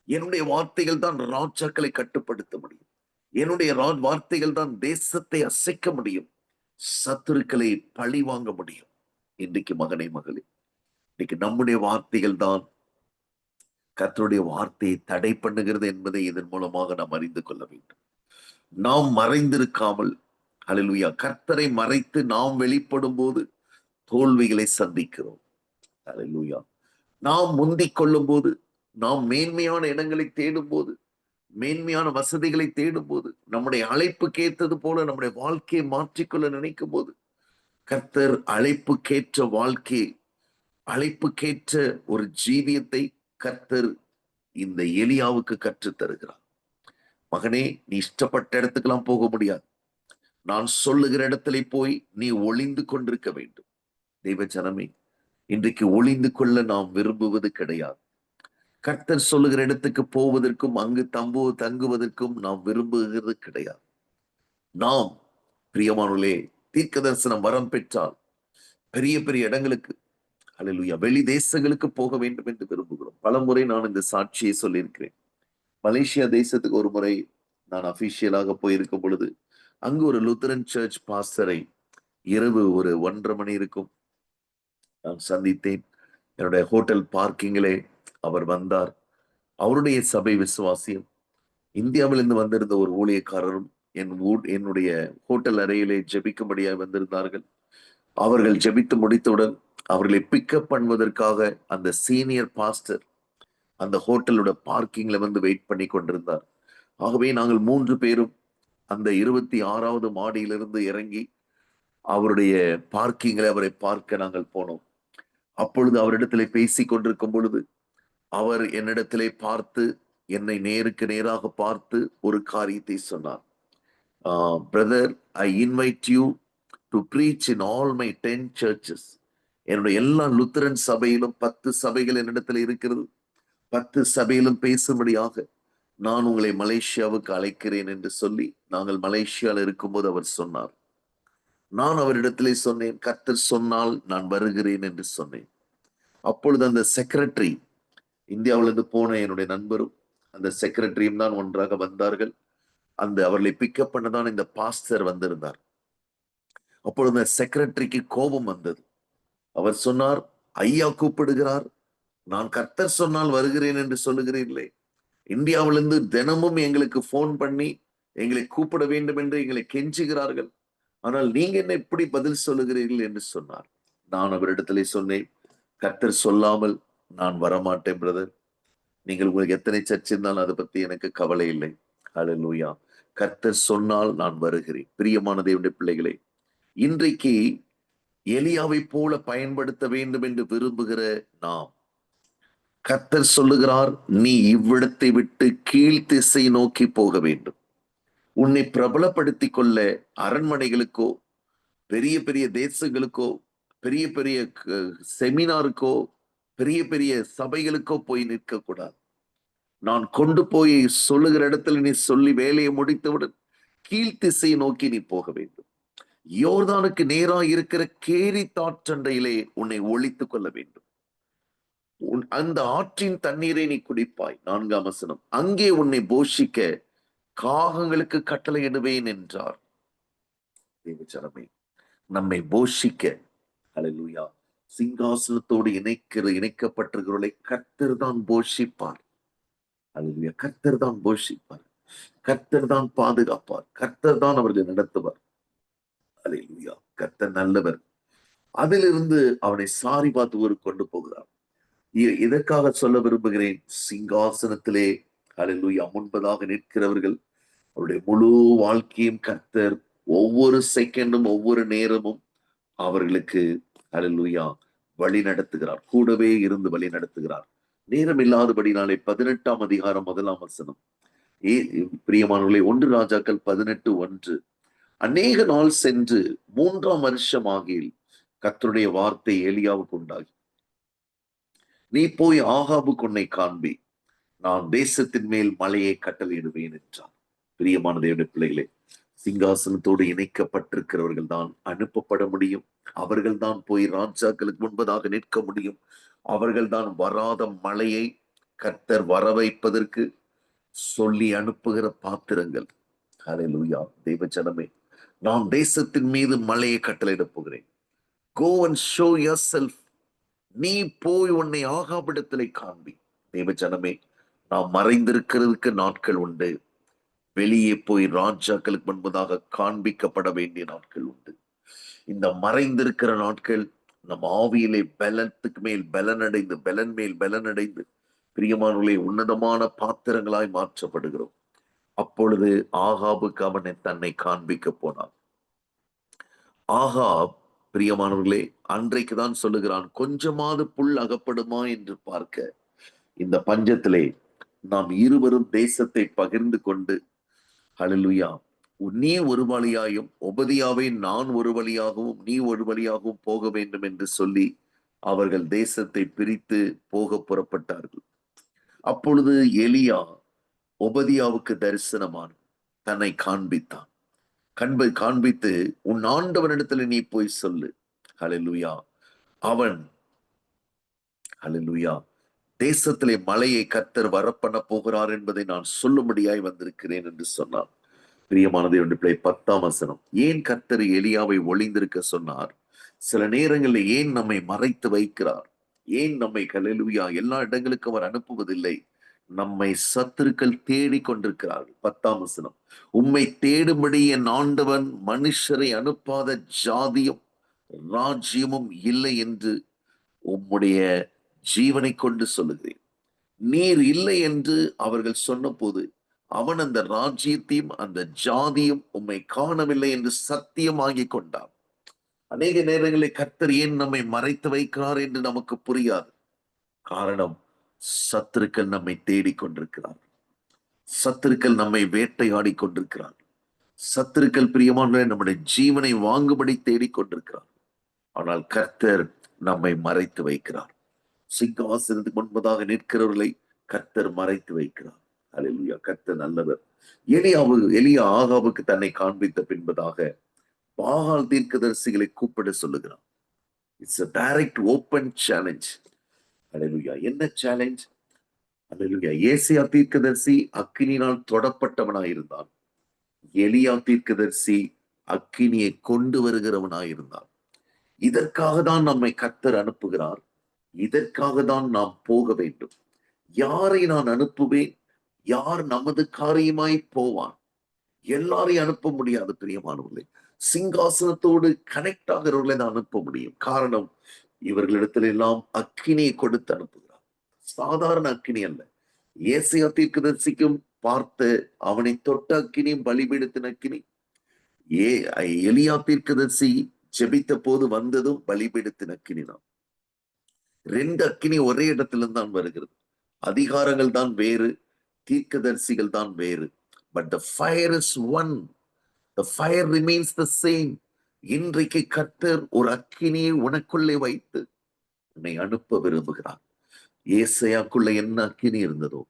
என்னுடைய வார்த்தைகள் தான் ராஜாக்களை கட்டுப்படுத்த முடியும். என்னுடைய வார்த்தைகள் தான் தேசத்தை அசைக்க முடியும், சத்துருக்களை பழி வாங்க முடியும். இன்றைக்கு மகனே, மகளே, இன்னைக்கு நம்முடைய வார்த்தைகள் தான் கர்த்தருடைய வார்த்தையை தடை பண்ணுகிறது என்பதை இதன் மூலமாக நாம் அறிந்து கொள்ள வேண்டும். நாம் மறைந்திருக்காமல், அல்லேலூயா, கர்த்தரை மறைத்து நாம் வெளிப்படும் போது தோல்விகளை சந்திக்கிறோம். அல்லேலூயா. நாம் முந்திக் கொள்ளும் போது, நாம் மேன்மையான இடங்களை தேடும் போது, மேன்மையான வசதிகளை தேடும் போது, நம்முடைய அழைப்புக்கு ஏற்றது போல நம்முடைய வாழ்க்கையை மாற்றிக்கொள்ள நினைக்கும் போது, கர்த்தர் அழைப்புக்கேற்ற வாழ்க்கையை, அழைப்புக்கேற்ற ஒரு ஜீவியத்தை கர்த்தர் இந்த எலியாவுக்கு கற்றுத் தருகிறார். மகனே, நீ இஷ்டப்பட்ட இடத்துக்கெல்லாம் போக முடியாது. நான் சொல்லுகிற இடத்துல போய் நீ ஒளிந்து கொண்டிருக்க வேண்டும். தெய்வ ஜனமே, இன்றைக்கு ஒளிந்து கொள்ள நாம் விரும்புவது கிடையாது. கர்த்தர் சொல்லுகிற இடத்துக்கு போவதற்கும் அங்கு தங்குவதற்கும் நாம் விரும்புகிறது கிடையாது. நாம், பிரியமானவர்களே, தீர்க்க தரிசனம் வரம் பெற்றால் பெரிய பெரிய இடங்களுக்கு, அல்லேலூயா, வெளி தேசங்களுக்கு போக வேண்டும் என்று விரும்புகிறோம். பலமுறை நான் இந்த சாட்சியை சொல்லியிருக்கிறேன். மலேசியா தேசத்துக்கு ஒரு முறை நான் அபிஷியலாக போயிருக்கும் பொழுது, அங்கு ஒரு லுத்தரன் சர்ச் பாஸ்டரை இரவு ஒரு 1:30 மணி இருக்கும் நான் சந்தித்தேன். என்னுடைய ஹோட்டல் பார்க்கிங்கிலே அவர் வந்தார். அவருடைய சபை விசுவாசியம். இந்தியாவிலிருந்து வந்திருந்த ஒரு ஊழியக்காரரும் என்னுடைய ஹோட்டல் அறையிலே ஜெபிக்கும்படியாக வந்திருந்தார்கள். அவர்கள் ஜெபித்து முடித்தவுடன் அவர்களை பிக்கப் பண்ணுவதற்காக அந்த சீனியர் பாஸ்டர் அந்த ஹோட்டலோட பார்க்கிங்ல வந்து வெயிட் பண்ணி கொண்டிருந்தார். ஆகவே நாங்கள் 3 பேரும் அந்த 26வது மாடியிலிருந்து இறங்கி அவருடைய பார்க்கிங்ல அவரை பார்க்க நாங்கள் போனோம். அப்பொழுது அவரிடத்திலே பேசிக் கொண்டிருக்கும் பொழுது அவர் என்னிடத்திலே பார்த்து, என்னை நேருக்கு நேராக பார்த்து ஒரு காரியத்தை சொன்னார். Brother, I invite you to breach in all my 10 churches. என்னுடைய எல்லா லுத்தரன் சபையிலும் 10 சபைகள் என்னிடத்தில் இருக்கிறது. 10 சபையிலும் பேசும்படியாக நான் உங்களை மலேசியாவுக்கு அழைக்கிறேன் என்று சொல்லி நாங்கள் மலேசியாவில் இருக்கும்போது அவர் சொன்னார். நான் அவரிடத்திலே சொன்னேன், கர்த்தர் சொன்னால் நான் வருகிறேன் என்று சொன்னேன். அப்பொழுது அந்த செக்ரட்டரி, இந்தியாவிலிருந்து போன என்னுடைய நண்பரும் அந்த செக்ரட்டரியும் தான் ஒன்றாக வந்தார்கள். அந்த அவர்களை பிக்கப் பண்ணதான் இந்த பாஸ்டர் வந்திருந்தார். அப்பொழுது அந்த செக்ரட்டரிக்கு கோபம் வந்தது. அவர் சொன்னார், ஐயா கூப்பிடுகிறார், நான் கர்த்தர் சொன்னால் வருகிறேன் என்று சொல்லுகிறீர்களே, இந்தியாவிலிருந்து தினமும் எங்களுக்கு போன் பண்ணி எங்களை கூப்பிட வேண்டும் என்று எங்களை கெஞ்சுகிறார்கள், ஆனால் நீங்க என்ன இப்படி பதில் சொல்லுகிறீர்கள் என்று சொன்னார். நான் அவரிடத்திலே சொன்னேன், கர்த்தர் சொல்லாமல் நான் வரமாட்டேன் பிரதர். நீங்கள் உங்களுக்கு எத்தனை சர்ச் இருந்தாலும் அதை பத்தி எனக்கு கவலை இல்லை. ஹல்லேலூயா. கர்த்தர் சொன்னால் நான் வருகிறேன். பிரியமான தேவனுடைய பிள்ளைகளே, இன்றைக்கு எலியாவை போல பயன்படுத்த வேண்டும் என்று விரும்புகிற நாம், கர்த்தர் சொல்லுகிறார், நீ இவ்விடத்தை விட்டு கீழ் திசை நோக்கி போக வேண்டும். உன்னை பிரபலப்படுத்திக் கொள்ள அரண்மனைகளுக்கோ, பெரிய பெரிய தேசங்களுக்கோ, பெரிய பெரிய செமினாருக்கோ, பெரிய பெரிய சபைகளுக்கோ போய் நிற்க கூடாது. நான் கொண்டு போய் சொல்லுகிற இடத்துல நீ சொல்லி வேலையை முடித்தவுடன் கீழ்த்திசை நோக்கி நீ போக வேண்டும். யோர்தானுக்கு நேராக இருக்கிற கேரி தாற்றண்டையிலே உன்னை ஒழித்துக் கொள்ள வேண்டும். அந்த ஆற்றின் தண்ணீரை நீ குடிப்பாய். 4ஆம் வசனம், அங்கே உன்னை போஷிக்க காகங்களுக்கு கட்டளையிடுவேன் என்றார். தேவச்சனமே, நம்மை போஷிக்க, ஹல்லேலூயா, சிங்காசனத்தோடு இணைக்கப்பட்டிருக்கிறவர்களை கர்த்தர் தான் போஷிப்பார். ஹல்லேலூயா, கர்த்தர் தான் போஷிப்பார், கர்த்தர் தான் பாதுகாப்பார், கர்த்தர் தான் அவர்களை நடத்துவார். ஹல்லேலூயா, கர்த்தர் நல்லவர். அதிலிருந்து அவனை சாரி பார்த்து ஒரு கொண்டு போகிறார். இதற்காக சொல்ல விரும்புகிறேன், சிங்காசனத்திலே ஹல்லேலூயா முன்பதாக நிற்கிறவர்கள் அவருடைய முழு வாழ்க்கையும் கர்த்தர் ஒவ்வொரு செகண்டும் ஒவ்வொரு நேரமும் அவர்களுக்கு ஹல்லேலூயா வழி நடத்துகிறார், கூடவே இருந்து வழி நடத்துகிறார். நேரம் இல்லாதபடினாலே 18ஆம் அதிகாரம் 1ஆம் வசனம், பிரியமானவர்களே, 1 ராஜாக்கள் 18:1, அநேக நாள் சென்று 3ஆம் வருஷம் ஆகியில் கர்த்தருடைய வார்த்தை ஏலியாவுக்கு உண்டாகி, நீ போய் ஆகாபுக்கு உன்னை காண்பி, நான் தேசத்தின் மேல் மலையை கட்டளையிடுவேன் என்றார். பிரியமான தேவனுடைய பிள்ளைகளே, சிங்காசனத்தோடு இணைக்கப்பட்டிருக்கிறவர்கள் தான் அனுப்பப்பட முடியும். அவர்கள் தான் போய் ராஜாக்களுக்கு முன்பதாக நிற்க முடியும். அவர்கள் தான் வராத மலையை கர்த்தர் வர வைப்பதற்கு சொல்லி அனுப்புகிற பாத்திரங்கள். ஹல்லேலூயா, தேவ ஜனமே, நான் தேசத்தின் மீது மலையை கட்டளையிடப் போகிறேன். Go and show yourself. நீ போய் உன்னை ஆகாபிடத்திலே காண்பி. தேவ ஜனமே, நாம் மறைந்திருக்கிறதுக்கு நாட்கள் உண்டு. வெளியே போய் ராஜாக்களுக்கு முன்பதாக காண்பிக்கப்பட வேண்டிய நாட்கள் உண்டு. இந்த மறைந்திருக்கிற நாட்கள் நம் ஆவியிலே பலத்துக்கு மேல் பலனடைந்து, பலன் மேல் பலனடைந்து, பிரியமானவர்களே, உன்னதமான பாத்திரங்களாய் மாற்றப்படுகிறோம். அப்பொழுது ஆகாபுக்கு அவனை தன்னை காண்பிக்க போனான். ஆகாப், பிரியமானவர்களே, அன்றைக்குதான் சொல்லுகிறான், கொஞ்சமாவது புல் அகப்படுமா என்று பார்க்க இந்த பஞ்சத்திலே நாம் இருவரும் தேசத்தை பகிர்ந்து கொண்டு, ஹல்லேலூயா, நீ ஒரு வழியாயும் ஒபதியாவை நான் ஒரு வழியாகவும் நீ ஒரு வழியாகவும் போக வேண்டும் என்று சொல்லி அவர்கள் தேசத்தை பிரித்து போக புறப்பட்டார்கள். அப்பொழுது எலியா ஒபதியாவுக்கு தரிசனமான தன்னை காண்பித்தான். காண்பித்து, உன் ஆண்டவனிடத்துல நீ போய் சொல்லு, ஹல்லேலூயா, அவன் ஹல்லேலூயா தேசத்திலே மலையை கர்த்தர் வரப்பண்ண போகிறார் என்பதை நான் சொல்லும்படியாய் வந்திருக்கிறேன் என்று சொன்னார். பிரியமான தேவனுடைய பிள்ளை, 10ஆம் வசனம், ஏன் கர்த்தர் எலியாவை ஒளிந்திருக்க சொன்னார்? சில நேரங்களில் ஏன் நம்மை மறைத்து வைக்கிறார்? ஏன் நம்மை ஹல்லேலூயா எல்லா இடங்களுக்கும் அவர் அனுப்புவதில்லை? நம்மை சத்துருக்கள் தேடிக் கொண்டிருக்கிறார்கள். 10ஆம் வசனம், உம்மை தேடும்படி என் ஆண்டவன் மனுஷரை அனுப்பாத ஜாதியும் ராஜ்யமும் இல்லை என்று உம்முடைய ஜீவனை கொண்டு சொல்லுகிறேன். நீர் இல்லை என்று அவர்கள் சொன்னபோது அவன் அந்த ராஜ்யத்தையும் அந்த ஜாதியும் உம்மை காணவில்லை என்று சத்தியமாகி கொண்டான். அநேக நேரங்களில் கர்த்தர் ஏன் நம்மை மறைத்து வைக்கிறார் என்று நமக்கு புரியாது. காரணம், சத்துருக்கள் நம்மை தேடிக் கொண்டிருக்கிறார். சத்துருக்கள் நம்மை வேட்டையாடி கொண்டிருக்கிறார். சத்துருக்கள், பிரியமான, நம்முடைய ஜீவனை வாங்கும்படி தேடிக் கொண்டிருக்கிறார். ஆனால் கர்த்தர் நம்மை மறைத்து வைக்கிறார். சிங்காசனத்துக்கு முன்பதாக நிற்கிறவர்களை கர்த்தர் மறைத்து வைக்கிறார். அல்லேலூயா. கர்த்தர் நல்லவர். எலியா ஆகாபுக்கு தன்னை காண்பித்த பின்பதாக பாகால் தீர்க்கதரிசிகளை கூப்பிட சொல்லுகிறான். It's a direct open challenge. அல்லேலூயா. என்ன சேலஞ்ச்? அல்லேலூயா. ஏசியா தீர்க்கதரிசி அக்கினியினால் தொடப்பட்டவனாயிருந்தான். எலியா தீர்க்கதரிசி அக்கினியை கொண்டு வருகிறவனாயிருந்தான். இதற்காக தான் நம்மை கர்த்தர் அனுப்புகிறார். இதற்காக தான் நாம் போக வேண்டும். யாரை நான் அனுப்புவேன்? யார் நமது காரியமாய் போவான்? எல்லாரையும் அனுப்ப முடியாது பிரியமானவர்களே. சிங்காசனத்தோடு கனெக்ட் ஆகிறவர்களை தான் அனுப்ப முடியும். காரணம், இவர்களிடத்தில் எல்லாம் அக்கினியை கொடுத்து அனுப்புகிறார். சாதாரண அக்கினி அல்ல. ஏசியா தீர்க்கதரிசிக்கும் பார்த்து அவனை தொட்ட அக்கினியும் பலிபீடத்தின் அக்கினி. எலியா தீர்க்கதரிசி ஜெபித்த போது வந்ததும் பலிபீடத்தின் அக்கினி தான். ரெண்டு அக்கினி ஒரே இடத்திலிருந்து தான் வருகிறது. அதிகாரங்கள் தான் வேறு, தீர்க்கதரிசிகள் தான் வேறு. But the fire is one. The fire remains the same. இன்றைக்கு கர்த்தர் ஒரு அக்கினியை உனக்குள்ளே வைத்து உன்னை அனுப்ப விரும்புகிறார். ஏசாயாக்குள்ள என்ன அக்கினி இருந்ததோ,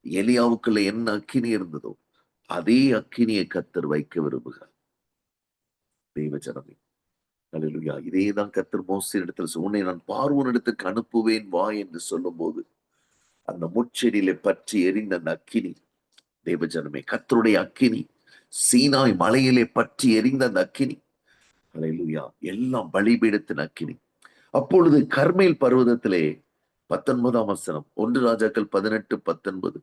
எலியாவுக்குள்ள என்ன அக்கினி இருந்ததோ, அதே அக்கினியை கர்த்தர் வைக்க விரும்புகிறார். தெய்வ ஜனமே, அல்லேலூயா. இதேதான் கர்த்தர் மோசே இடத்தில் உன்னை நான் பார்வோன் இடத்துக்கு அனுப்புவேன் வா என்று சொல்லும் போது அந்த முச்செடியிலே பற்றி எரிந்த அந்த அக்கினி, தேவ ஜனமே, கர்த்தருடைய அக்கினி சீனாய் மலையிலே பற்றி எரிந்த அந்த அக்கினி, அல்லேலூயா, எல்லாம் பலிபீடத்தின் அக்கினி. அப்பொழுது கர்மேல் பர்வதத்திலே 19ஆம் வசனம், 1 ராஜாக்கள் 18:19.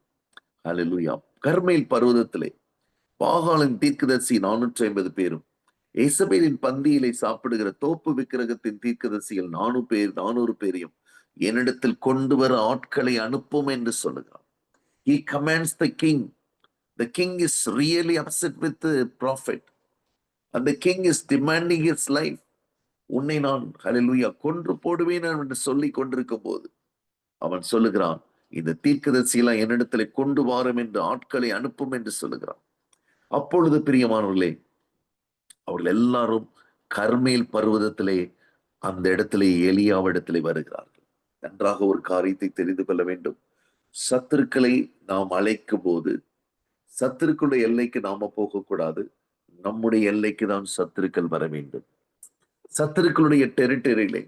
அல்லேலூயா. கர்மேல் பர்வதத்திலே பாகாலின் தீர்க்கதரிசி 450 பேரும் ஏசபேலின் பந்தியிலே சாப்பிடுகிற தோப்பு விக்கிரகத்தின் தீர்க்கதரிசிகள் 400 பேரையும் என்னிடத்தில் கொண்டு வர ஆட்களை அனுப்பும் என்று சொல்லுகிறார். He commands the king. The king is really upset with the prophet. And the king is demanding his life. உன்னை நான் ஹல்லேலூயா கொன்று போடுவேன் என்று சொல்லிக் கொண்டிருக்கும் போது அவன் சொல்லுகிறான், இந்த தீர்க்கதரிசியெல்லாம் என்னிடத்துல கொண்டு வாரும் என்று ஆட்களை அனுப்பும் என்று சொல்லுகிறான். அப்பொழுது பிரியமானவர்களே, அவர்கள் எல்லாரும் கர்மேல் பர்வதத்திலே அந்த இடத்திலே எலியாவிடத்திலே வருகிறார்கள். நன்றாக ஒரு காரியத்தை தெரிந்து கொள்ள வேண்டும். சத்துருக்களை நாம் அழைக்கும் போது சத்துருக்களுடைய எல்லைக்கு நாம போகக்கூடாது. நம்முடைய எல்லைக்கு தான் சத்துருக்கள் வர வேண்டும். சத்துருக்களுடைய டெரிட்டரியிலே,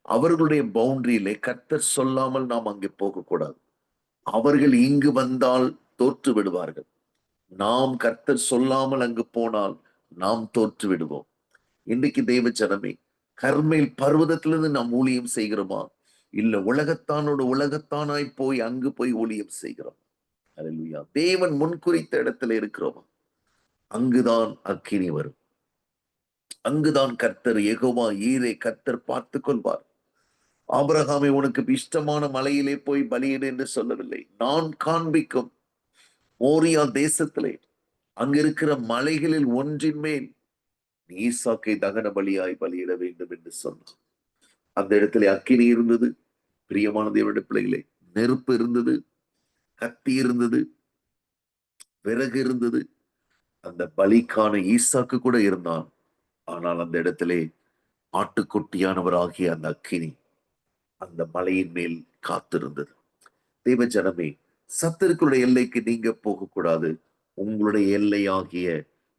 அவர்களுடைய பவுண்டரியிலே கர்த்தர் சொல்லாமல் நாம் அங்கே போகக்கூடாது. அவர்கள் இங்கு வந்தால் தோற்று விடுவார்கள். நாம் கர்த்தர் சொல்லாமல் அங்கு போனால் நாம் தோற்று விடுவோம். இன்றைக்கு தேவ ஜனமே, கர்மேல் பர்வதத்திலிருந்து நாம் ஊழியம் செய்கிறோமா? இல்ல உலகத்தானாய் போய் அங்கு போய் ஊழியம் செய்கிறோம்? அல்லேலூயா. தேவன் முன்குறித்த இடத்துல இருக்கிறோமா? அங்குதான் அக்கினி வரும். அங்குதான் கர்த்தர் யெகோவா ஈரே கர்த்தர் பார்த்துக் கொள்வார். ஆபிரகாமை உனக்கு இஷ்டமான மலையிலே போய் பலியிடு என்று சொல்லவில்லை. நான் காண்பிக்கும் மோரியா தேசத்திலே அங்க இருக்கிற மலைகளில் ஒன்றின் மேல் நீ ஈசாக்கை தகன பலியாய் பலியிட வேண்டும் என்று சொன்னார். அந்த இடத்துல அக்கினி இருந்தது. பிரியமான தேவனுடைய பிள்ளைகளே, நெருப்பு இருந்தது, கத்தி இருந்தது, விறகு இருந்தது. அந்த பலிக்கான ஈசாக்கு கூட இருந்தான். ஆனால் அந்த இடத்திலே ஆட்டுக்குட்டியானவராகிய அந்த அக்கினி அந்த மலையின் மேல் காத்திருந்தது. தேவ ஜனமே, சத்துருக்களுடைய எல்லைக்கு நீங்க போகக்கூடாது. உங்களுடைய எல்லையாகிய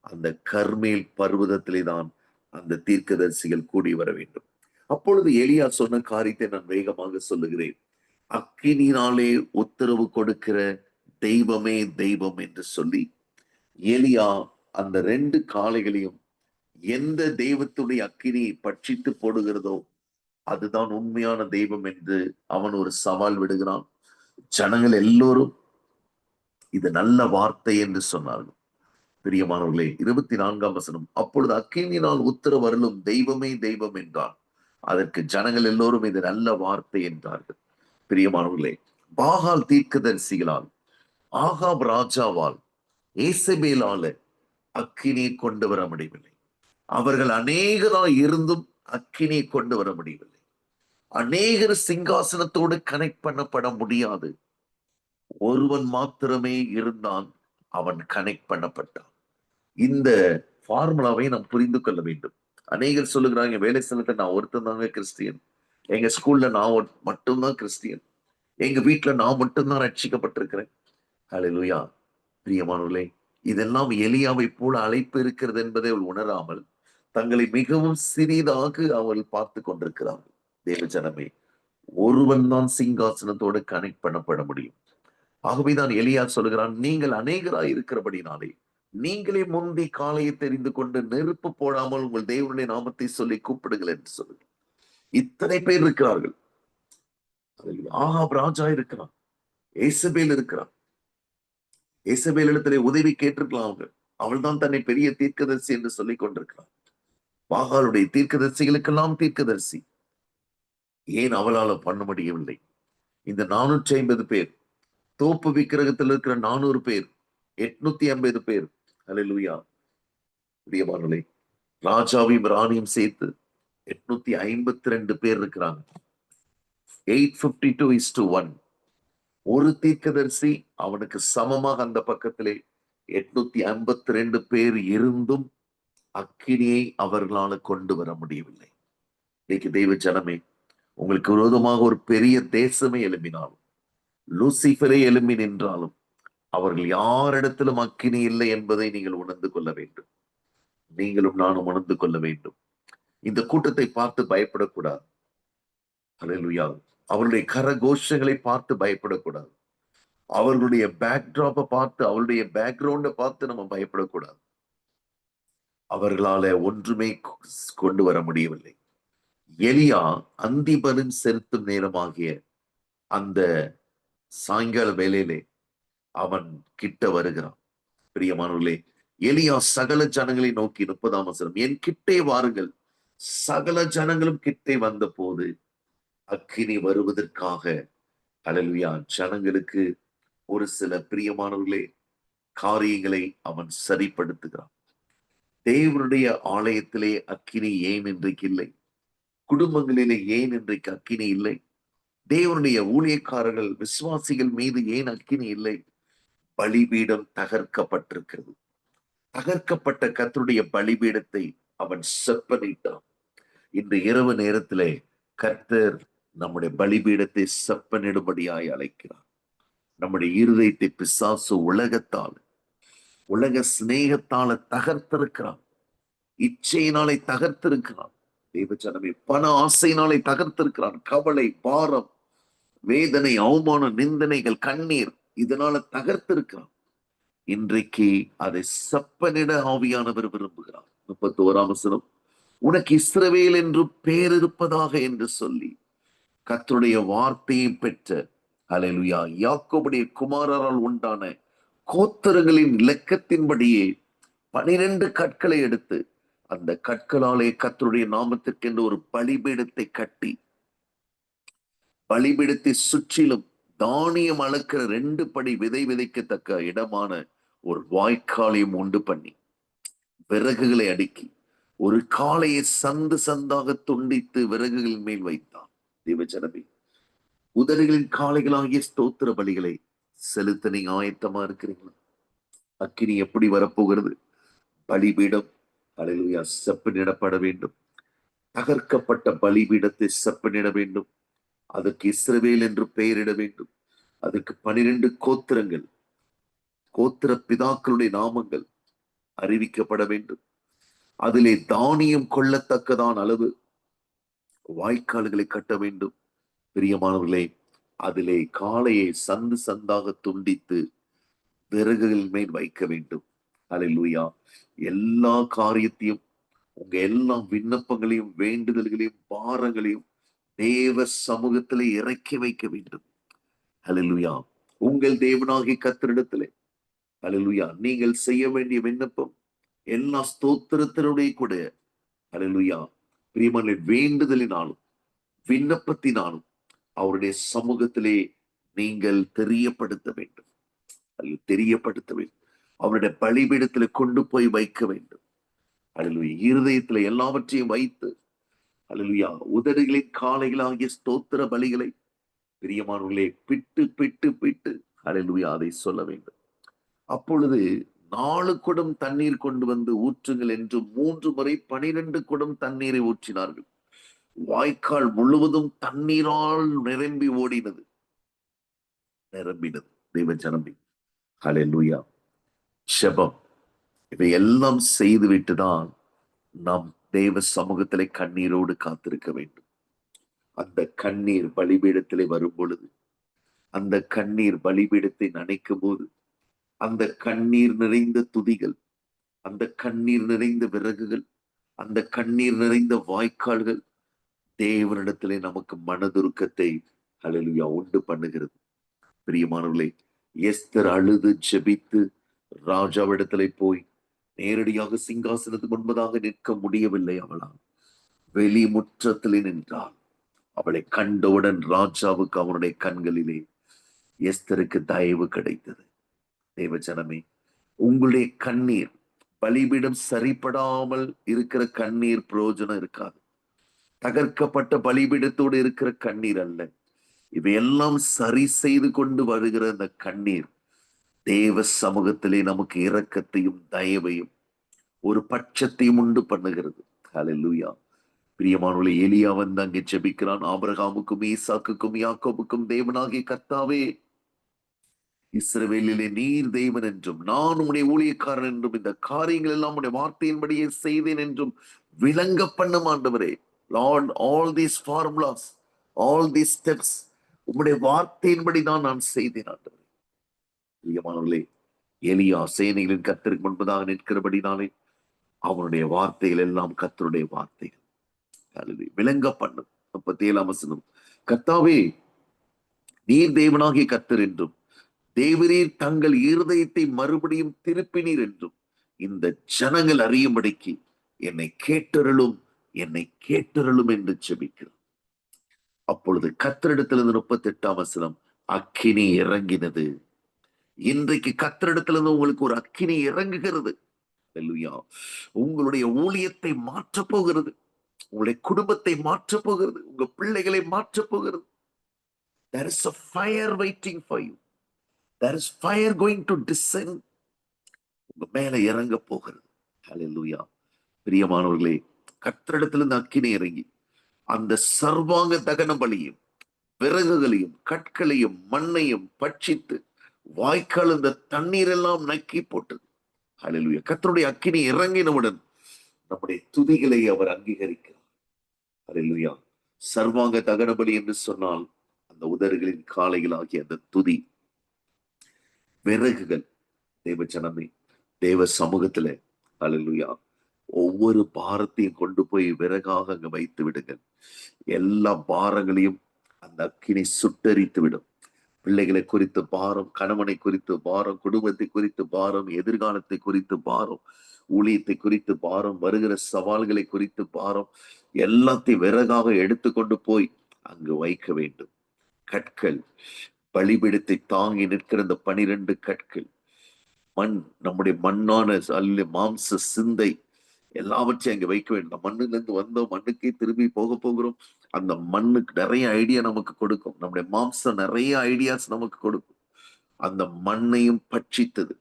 அந்த கர்மேல் பர்வதத்திலே தான் அந்த தீர்க்கதரிசிகள் கூடி வர வேண்டும். அப்பொழுது எலியா சொன்ன காரியத்தை நான் வேகமாக சொல்லுகிறேன். அக்கினினாலே உத்தரவு கொடுக்கிற தெய்வமே தெய்வம் என்று சொல்லி எலியா அந்த 2 காளைகளையும் எந்த தெய்வத்துடைய அக்கினி பட்சித்து போடுகிறதோ அதுதான் உண்மையான தெய்வம் என்று அவன் ஒரு சவால் விடுகிறான். ஜனங்கள் எல்லோரும் இது நல்ல வார்த்தை என்று சொன்னார்கள். பிரியமானவர்களே, 24ஆம் வசனம், அப்பொழுது அக்கினியினால் உத்தரவு அருளும் தெய்வமே தெய்வம் என்றான். அதற்கு ஜனங்கள் எல்லோரும் இது நல்ல வார்த்தை என்றார்கள். பிரியமானவர்களே, பாகால் தீர்க்கதரிசிகளால், ஆகாப் ராஜாவால், ஏசபேலால அக்கினியை கொண்டு வர முடியவில்லை. அவர்கள் அநேகராய் இருந்தும் அக்கினியை கொண்டு வர முடியவில்லை. அநேகர் சிங்காசனத்தோடு கனெக்ட் பண்ணப்பட முடியாது. ஒருவன் மாத்திரமே இருந்தான், அவன் கனெக்ட் பண்ணப்பட்டான். இந்த ஃபார்முலாவை நாம் புரிந்து கொள்ள வேண்டும். அநேகர் சொல்லுகிறாங்க, வேலை ஸ்தலத்தை நான் ஒருத்தன் தாங்க கிறிஸ்டியன், எங்க ஸ்கூல்ல நான் மட்டும்தான் கிறிஸ்டியன், எங்க வீட்டுல நான் மட்டும்தான் ரட்சிக்கப்பட்டிருக்கிறேன், ஹalleluya. பிரியமானவர்களே, இதெல்லாம் எலியாவை போல அழைப்பு இருக்கிறது என்பதை அவள் உணராமல் தங்களை மிகவும் சிறிதாக அவள் பார்த்து கொண்டிருக்கிறார்கள். தேவ ஜனமே, ஒருவன் தான் சிங்காசனத்தோடு கனெக்ட் பண்ணப்பட முடியும். ஆகவேதான் எலியா சொல்லுகிறான், நீங்கள் அநேகராய் இருக்கிறபடினாலே நீங்களே முந்தி காலையை தெரிந்து கொண்டு நெருப்பு போடாமல் உங்கள் தேவனுடைய நாமத்தை சொல்லி கூப்பிடுங்கள் என்று சொல்லு. இத்தனை பேர் இருக்கிறார்கள். ஆகாப் ராஜா இருக்கிறான், ஏசபேல் இருக்கிறான். ஏசபேல் இடத்திலே உதவி கேட்டிருக்கலாம் அவங்க. அவள் தான் தன்னை பெரிய தீர்க்கதரிசி என்று சொல்லிக் கொண்டிருக்கிறான். பாகாலுடைய தீர்க்கதரிசிகளுக்கெல்லாம் தீர்க்கதரிசி. ஏன் அவளால பண்ண முடியவில்லை? இந்த 450 பேர், தோப்பு விக்கிரகத்தில் இருக்கிற 400 பேர், 850 பேர், அல்லேலூயா. பிரியமானவர்களே, ராஜாவையும் ராணியும் சேர்த்து 852 பேர் இருக்கிறாங்க. 852:1. ஒரு தீர்க்கதரிசி அவனுக்கு சமமாக அந்த பக்கத்திலே 852 பேர் இருந்தும் அக்கினியை அவர்களால கொண்டு வர முடியவில்லை. இன்னைக்கு தெய்வ ஜனமே, உங்களுக்கு விரோதமாக ஒரு பெரிய தேசமே எழும்பினாலும், லூசிபரே எழும்பி நின்றாலும், அவர்கள் யாரிடத்திலும் அக்கினி இல்லை என்பதை நீங்கள் உணர்ந்து கொள்ள வேண்டும். நீங்களும் நானும் உணர்ந்து கொள்ள வேண்டும். இந்த கூட்டத்தை பார்த்து பயப்படக்கூடாது. அல்லேலூயா. அவருடைய கரகோஷங்களை பார்த்து பயப்படக்கூடாது. அவர்களுடைய பேக்டிராப்பை பார்த்து, அவருடைய பேக்ரவுண்டை பார்த்து நம்ம பயப்படக்கூடாது. அவர்களால ஒன்றுமே கொண்டு வர முடியவில்லை. எலியா அந்திபலன் செலுத்தும் நேரமாகிய அந்த சாயங்கால வேளையிலே அவன் கிட்ட வருகிறான். பிரியமானவர்களே, எலியா சகல ஜனங்களை நோக்கி 30ஆம் வசனம், என் கிட்டே வாருங்கள். சகல ஜனங்களும் கிட்டே வந்த போது அக்கினி வருவதற்காக, அல்லேலூயா, ஜனங்களுக்கு ஒரு சில பிரியமானவர்களே காரியங்களை அவன் சரிப்படுத்துகிறான். தேவனுடைய ஆலயத்திலே அக்கினி ஏன் இன்றைக்கு இல்லை? குடும்பங்களிலே ஏன் இன்றைக்கு அக்கினி இல்லை? தேவனுடைய ஊழியக்காரர்கள், விசுவாசிகள் மீது ஏன் அக்கினி இல்லை? பலிபீடம் தகர்க்கப்பட்டிருக்கிறது. தகர்க்கப்பட்ட கர்த்தருடைய பலிபீடத்தை அவன் செப்பனிட்டான். இன்று இரவு நேரத்திலே கர்த்தர் நம்முடைய பலிபீடத்தை செப்பனிடும்படியாய் அழைக்கிறார். நம்முடைய இருதயத்தை பிசாசு உலகத்தால், உலக சிநேகத்தால தகர்த்திருக்கிறான். இச்சையினாலே தகர்த்திருக்கிறான். தேவஜனமே, பண ஆசையினாலே தகர்த்திருக்கிறான். கவலை, பாரம், வேதனை, அவமானம், நிந்தனைகள், கண்ணீர், இதனால தகர்த்திருக்கிறான். இன்றைக்கு அதை செப்பனிட ஆவியானவர் விரும்புகிறார். 31ஆம் வசனம், உனக்கு இஸ்ரவேல் என்று பேர் இருப்பதாக என்று சொல்லி கர்த்தருடைய வார்த்தையை பெற்ற, அல்லேலூயா, யாக்கோபுடைய குமாரரால் உண்டான கோத்திரங்களின் இலக்கத்தின்படியே 12 கற்களை எடுத்து அந்த கற்களாலே கர்த்தருடைய நாமத்திற்கென்று ஒரு பலிபீடத்தை கட்டி, பலிபீடத்தை சுற்றிலும் தானியம் அளக்கிற 2 படி விதை விதைக்கத்தக்க இடமான ஒரு வாய்க்காலையும் உண்டு பண்ணி, விறகுகளை அடுக்கி, ஒரு காளையை சந்து சந்தாக துண்டித்து விறகுகளின் மேல் வைத்தான். தேவஜனமே, உதடுகளின் காளைகளாகிய ஸ்தோத்திர பலிகளை செலுத்த நீங்க ஆயத்தமா இருக்கிறீங்களா? அக்கினி எப்படி வரப்போகிறது? பலிபீடம், அல்லேலூயா, செப்பனிடப்பட வேண்டும். தகர்க்கப்பட்ட பலிபீடத்தை செப்பனிட வேண்டும். அதற்கு இஸ்ரவேல் என்று பெயரிட வேண்டும். அதற்கு 12 கோத்திரங்கள், கோத்திர பிதாக்களுடைய நாமங்கள் அறிவிக்கப்பட வேண்டும். அதிலே தானியம் கொள்ளத்தக்கதான் அளவு வாய்க்கால்களை கட்ட வேண்டும். பிரியமானவர்களே, அதிலே காளையை சந்து சந்தாக துண்டித்து விறகுகள் மேல் வைக்க வேண்டும். அல்லேலூயா. எல்லா காரியத்தையும், உங்க எல்லா விண்ணப்பங்களையும், வேண்டுதல்களையும், பாரங்களையும் தேவ சமூகத்திலே இறக்கி வைக்க வேண்டும். அல்லேலூயா. உங்கள் தேவனாகிய கர்த்தரிடத்திலே, அல்லேலூயா, நீங்கள் செய்ய வேண்டிய விண்ணப்பம் எல்லா ஸ்தோத்திரத்தினுடைய கூட, அல்லேலூயா, பிரியமான வேண்டுதலினாலும் விண்ணப்பத்தினாலும் அவருடைய சமூகத்திலே நீங்கள் தெரியப்படுத்த வேண்டும். தெரியப்படுத்த வேண்டும். அவருடைய பலிபீடத்திலே கொண்டு போய் வைக்க வேண்டும். அல்லேலூயா. இருதயத்திலே எல்லாவற்றையும் வைத்து, அல்லேலூயா, உதடுகளின் காளைகளாகிய ஸ்தோத்திர பலிகளை, பிரியமானவர்களே, பிட்டு பிட்டு பிட்டு, அல்லேலூயா, அதை சொல்ல வேண்டும். அப்பொழுது 4 குடம் தண்ணீர் கொண்டு வந்து ஊற்றுங்கள் என்று 3 முறை 12 குடம் தண்ணீரை ஊற்றினார்கள். வாய்க்கால் முழுவதும் தண்ணீரால் நிரம்பினது. தெய்வ ஜனமே, ஹல்லேலூயா. ஜெபம் இவை எல்லாம் செய்துவிட்டு தான் நாம் தேவ சமூகத்திலே கண்ணீரோடு காத்திருக்க வேண்டும். அந்த கண்ணீர் பலிபீடத்திலே வரும் பொழுது, அந்த கண்ணீர் பலிபீடத்தை நனைக்கும் போது, அந்த கண்ணீர் நிறைந்த துதிகள், அந்த கண்ணீர் நிறைந்த விறகுகள், அந்த கண்ணீர் நிறைந்த வாய்க்கால்கள் தேவனிடத்திலே நமக்கு மனதுருக்கத்தை ஹல்லேலூயா உண்டு பண்ணுகிறது. பிரியமானவர்களே, எஸ்தர் அழுது ஜெபித்து ராஜாவிடத்திலே போய் நேரடியாக சிங்காசனத்துக்கு முன்பதாக நிற்க முடியவில்லை. அவளால் வெளிமுற்றத்திலே நின்றாள். அவளை கண்டவுடன் ராஜாவுக்கு அவனுடைய கண்களிலே எஸ்தருக்கு தயவு கிடைத்தது. தேவஜனமே, உங்களுடைய கண்ணீர் பலிபீடம் சரிப்படாமல் இருக்கிற கண்ணீர் பிரயோஜனம் இருக்காது. தகர்க்கப்பட்ட பலிபீடத்தோடு இருக்கிற கண்ணீர் அல்ல. இவையெல்லாம் சரி செய்து கொண்டு வருகிற அந்த கண்ணீர் தேவ சமூகத்திலே நமக்கு இரக்கத்தையும் தயவையும் ஒரு பட்சத்தையும் உண்டு பண்ணுகிறது. ஹல்லேலூயா. பிரியமானவர்களே, எலியா வந்து அங்கே ஜெபிக்கிறான். ஆபிரகாமுக்கும் ஈசாக்குக்கும் யாக்கோபுக்கும் தேவனாகிய கர்த்தாவே, இஸ்ரவேலிலே நீர் தேவன் என்றும் நான் உம்முடைய ஊழியக்காரன் என்றும் இந்த காரியங்கள் எல்லாம் உம்முடைய வார்த்தையின்படியே செய்தேன் என்றும் விளங்க பண்ணும் ஆண்டவரே. Lord, all these formulas, all these steps உம்முடைய வார்த்தையின்படி தான் நான் செய்தேன் ஆண்டவரே. பிரியமானவர்களே, எலியா சேனைகளின் கர்த்தருக்கு முன்பதாக நிற்கிறபடினாலே அவனுடைய வார்த்தைகள் எல்லாம் கர்த்தருடைய வார்த்தைகள். விளங்க பண்ணும். 37ஆம் வசனம், கர்த்தாவே நீர் தேவனாகிய கர்த்தர் என்றும் தேவரீர் தங்கள் இருதயத்தை மறுபடியும் திருப்பினீர் என்றும் இந்த ஜனங்கள் அறியும்படிக்கு என்னை கேட்டருளும், என்னை கேட்டருளும் என்று ஜெபிக்கிறார். அப்பொழுது கர்த்தரிடத்திலிருந்து 38ஆம் வசனம், அக்கினி இறங்கினது. இன்றைக்கு கர்த்தரிடத்திலிருந்து உங்களுக்கு ஒரு அக்கினி இறங்குகிறது. ஹல்லேலூயா. உங்களுடைய ஊழியத்தை மாற்றப் போகிறது, உங்களுடைய குடும்பத்தை மாற்றப் போகிறது, உங்க பிள்ளைகளை மாற்றப் போகிறது. There is a fire waiting for you. There is fire going to descend. உங்க மேல இறங்க போகிறது. ஹல்லேலூயா. பிரியமானவர்களே, கர்த்தரிடத்திலிருந்து அக்கினி இறங்கி அந்த சர்வாங்க தகன பலியும் விறகுகளையும் கற்களையும் மண்ணையும் பட்சித்து வாய்க்கால் இந்த தண்ணீர் எல்லாம் நக்கி போட்டது. ஹல்லேலூயா. கர்த்தருடைய அக்கினி இறங்கினவுடன் நம்முடைய துதிகளை அவர் அங்கீகரிக்கிறார். ஹல்லேலூயா. சர்வாங்க தகன பலி என்று சொன்னால் அந்த உதடுகளின் காளைகள் ஆகிய அந்த துதி விறகுகள். தேவ ஜனமே, தேவ சமூகத்துல ஹல்லேலூயா ஒவ்வொரு பாரத்தையும் கொண்டு போய் விறகாக அங்க வைத்து விடுங்கள். எல்லா பாரங்களையும் அந்த அக்கினி சுட்டரித்து விடும். பிள்ளைகளை குறித்து பாரம், கணவனை குறித்து பாரம், குடும்பத்தை குறித்து பாரம், எதிர்காலத்தை குறித்து பாரம், ஊழியத்தை குறித்து பாரம், வருகிற சவால்களை குறித்து பாரம், எல்லாத்தையும் விறகாக எடுத்துக்கொண்டு போய் அங்கு வைக்க வேண்டும். கற்கள், பலிபீடத்தை தாங்கி நிற்கிற இந்த 12 கற்கள், மண், நம்முடைய மண்ணான அல்ல மாம்ச சிந்தை எல்லாவற்றையும் அங்க வைக்க வேண்டும். மண்ணுல இருந்து வந்தோம், மண்ணுக்கே திரும்பி போக போகிறோம். அந்த மண்ணுக்கு நிறைய ஐடியா நமக்கு கொடுக்கும். நம்முடைய மாம்சம் நிறைய ஐடியாஸ் நமக்கு கொடுக்கும். அந்த மண்ணையும் பட்சித்தது,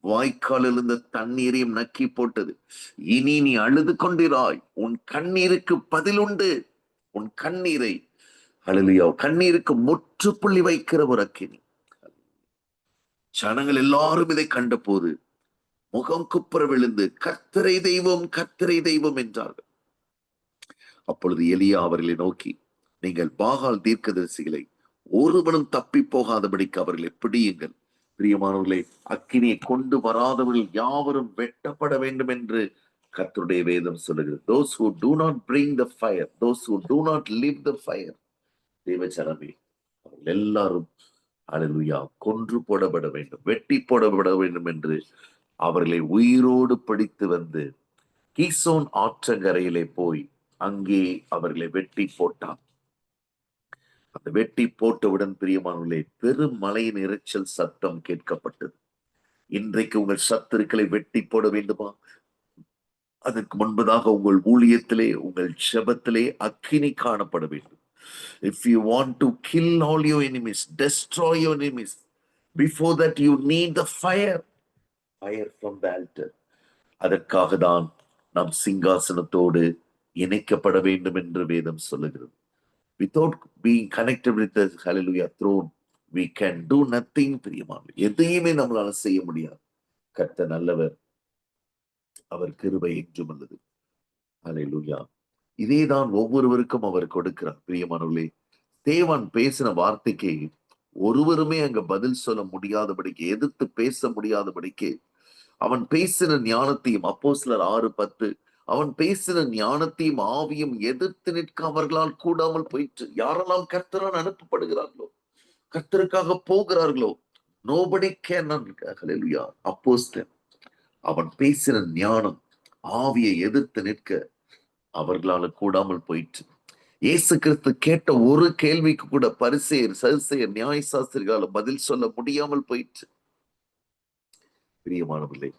வாய்க்காலில் இருந்த தண்ணீரையும் நக்கி போட்டது. இனி நீ அழுது கொண்டிராய், உன் கண்ணீருக்கு பதில் உண்டு. உன் கண்ணீரை ஹல்லேலூயா கண்ணீருக்கு முற்றுப்புள்ளி வைக்கிற ஒரு அக்கினி. ஜனங்கள் எல்லாரும் இதை கண்ட போது முகம் குப்புற விழுந்து கர்த்தரை தெய்வம், கர்த்தரை தெய்வம் என்றார்கள். அப்பொழுது எலியா அவர்களை நோக்கி, நீங்கள் பாகால் தீர்க்கதரிசிகளை ஒருவனும் தப்பி போகாதபடிக்கு அவர்களை பிடியுங்கள். பிரியமானவர்களே, அக்கினியை கொண்டு வராதவர்கள் யாவரும் வெட்டப்பட வேண்டும் என்று கர்த்தருடைய வேதம் சொல்லுகிறது. Those who do not bring the fire, those who do not live the fire, தேவஜனமே, அவர்கள் எல்லாரும் ஹல்லேலூயா கொன்று போடப்பட வேண்டும், வெட்டி போடப்பட வேண்டும் என்று அவர்களை உயிரோடு பிடித்து வந்து கீசோன் ஆற்றங்கரையிலே போய் அங்கே அவர்களை வெட்டி போட்டான். அந்த வெட்டி போட்டவுடன் பிரியமானவர்களே, பெரும் மலையின் இரைச்சல் சத்தம் கேட்கப்பட்டது. இன்றைக்கு உங்கள் சத்துருக்களை வெட்டி போட வேண்டுமா? அதற்கு முன்பதாக உங்கள் ஊழியத்திலே, உங்கள் ஜெபத்திலே அக்கினி காணப்பட வேண்டும். If you want to kill all your enemies, destroy your enemies, before that you need the fire from the altar. அதற்காக தான் நாம் சிங்காசனத்தோடு இணைக்கப்பட வேண்டும் என்று வேதம் சொல்லுகிறது. Without being connected with the hallelujah throne, we can do nothing. பிரியமானவர்களே, எதையுமே நம்மளால செய்ய முடியாது. கர்த்தர் நல்லவர், அவர் கிருபை என்றும் உள்ளது. அல்லேலூயா. இதேதான் ஒவ்வொருவருக்கும் அவர் கொடுக்கிறார். பிரியமானவர்களே, தேவன் பேசின வார்த்தைக்கு ஒருவருமே அங்க பதில் சொல்ல முடியாதபடிக்கு, எதிர்த்து பேச முடியாதபடிக்கு அவன் பேசின ஞானத்தையும், அப்போஸ்தலர் 6:10, அவன் பேசின ஞானத்தையும் ஆவியும் எதிர்த்து நிற்க அவர்களால் கூடாமல் போயிற்று. யாரெல்லாம் கர்த்தரால் அனுப்பப்படுகிறார்களோ, கர்த்தருக்காக போகிறார்களோ, நோபடி கேன். ஹல்லேலூயா. அப்போஸ்தலன் அவன் பேசின ஞானம் ஆவியை எதிர்த்து நிற்க அவர்களால் கூடாமல் போயிற்று. இயேசு கிறிஸ்து கேட்ட ஒரு கேள்விக்கு கூட பரிசேயர், சதுசேயர், நியாயசாஸ்திரிகளால் பதில் சொல்ல முடியாமல் போயிற்று. பிரியமானவர்களே,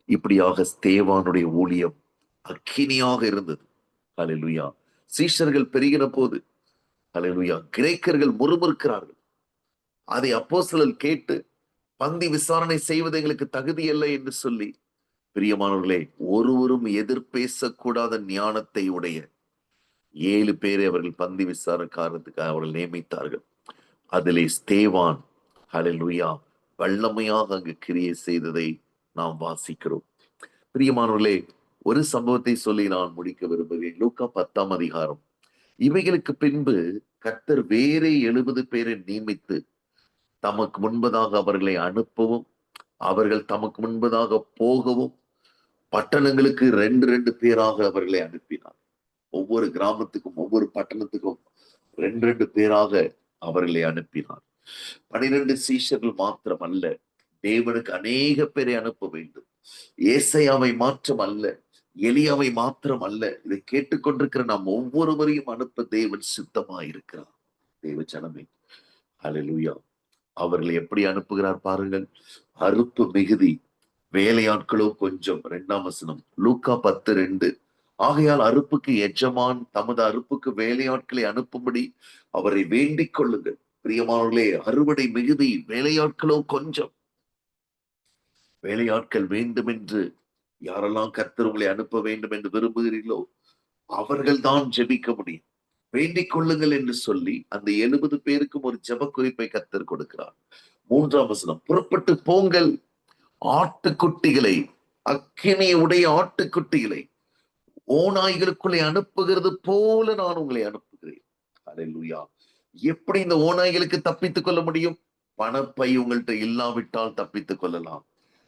இப்படியாக ஸ்தேவானுடைய ஊழியம் அக்கினியாக இருந்தது. ஹல்லேலூயா. சீஷர்கள் பெருகின போது, ஹல்லேலூயா, கிரேக்கர்கள் முறுமுறுக்கிறார்கள். அதை அப்போஸ்தலர் கேட்டு பந்தி விசாரணை செய்வது எங்களுக்கு தகுதி இல்லை என்று சொல்லி, பிரியமானவர்களே, ஒருவரும் எதிர்பேசக்கூடாத ஞானத்தை உடைய 7 பேரை அவர்கள் பந்தி விசாரணைக்காரத்துக்காக அவர்கள் நியமித்தார்கள். அதிலே ஸ்தேவான், ஹல்லேலூயா, வல்லமையாக அங்கு கிரியை செய்ததை நாம் வாசிக்கிறோம். பிரியமானவர்களே, ஒரு சம்பவத்தை சொல்லி நான் முடிக்க விரும்புகிறேன். லூக்கா 10ஆம் அதிகாரம். இவைகளுக்கு பின்பு கர்த்தர் வேறே 70 பேரை நியமித்து தமக்கு முன்பதாக அவர்களை அனுப்பவும், அவர்கள் தமக்கு முன்பதாக போகவும், பட்டணங்களுக்கு 2 பேராக அவர்களை அனுப்பினார். ஒவ்வொரு கிராமத்துக்கும் ஒவ்வொரு பட்டணத்துக்கும் 2 பேராக அவர்களை அனுப்பினார். 12 சீஷர்கள் மாத்திரம் அல்ல, தேவனுக்கு அநேக பேரை அனுப்ப வேண்டும். ஏசாயாவை மாற்றம் அல்ல, எலியாவை மாத்திரம் அல்ல, இதை கேட்டுக்கொண்டிருக்கிற நாம் ஒவ்வொருவரையும் அனுப்ப தேவன் சித்தமாயிருக்கிறார். தேவ ஜனமே, ஹல்லேலூயா. அவர்களை எப்படி அனுப்புகிறார் பாருங்கள். அறுப்பு மிகுதி, வேலையாட்களோ கொஞ்சம். 2ஆம் வசனம், லூக்கா 10:2. ஆகையால் அறுப்புக்கு எஜமான் தமது அறுப்புக்கு வேலையாட்களை அனுப்பும்படி அவரை வேண்டிக் கொள்ளுங்கள். பிரியமானவர்களே, அறுவடை மிகுதி, வேலையாட்களோ கொஞ்சம். வேலையாட்கள் வேண்டும் என்று யாரெல்லாம் கர்த்தர் உங்களை அனுப்ப வேண்டும் என்று விரும்புகிறீர்களோ அவர்கள் தான் ஜெபிக்க முடியும். வேண்டிக் கொள்ளுங்கள் என்று சொல்லி அந்த 70 பேருக்கும் ஒரு ஜெப குறிப்பை கர்த்தர் கொடுக்கிறார். 3ஆம் வசனம், புறப்பட்டு போங்கள், ஆட்டுக்குட்டிகளை, அக்கினி உடைய ஆட்டுக்குட்டிகளை ஓநாய்களுக்குள்ளே அனுப்புகிறது போல நான் உங்களை அனுப்புகிறேன். ஹல்லேலூயா. எப்படி இந்த ஓநாய்களுக்கு தப்பித்துக் கொள்ள முடியும்? பணப்பை உங்கள்கிட்ட இல்லாவிட்டால் தப்பித்துக் கொள்ளலாம்,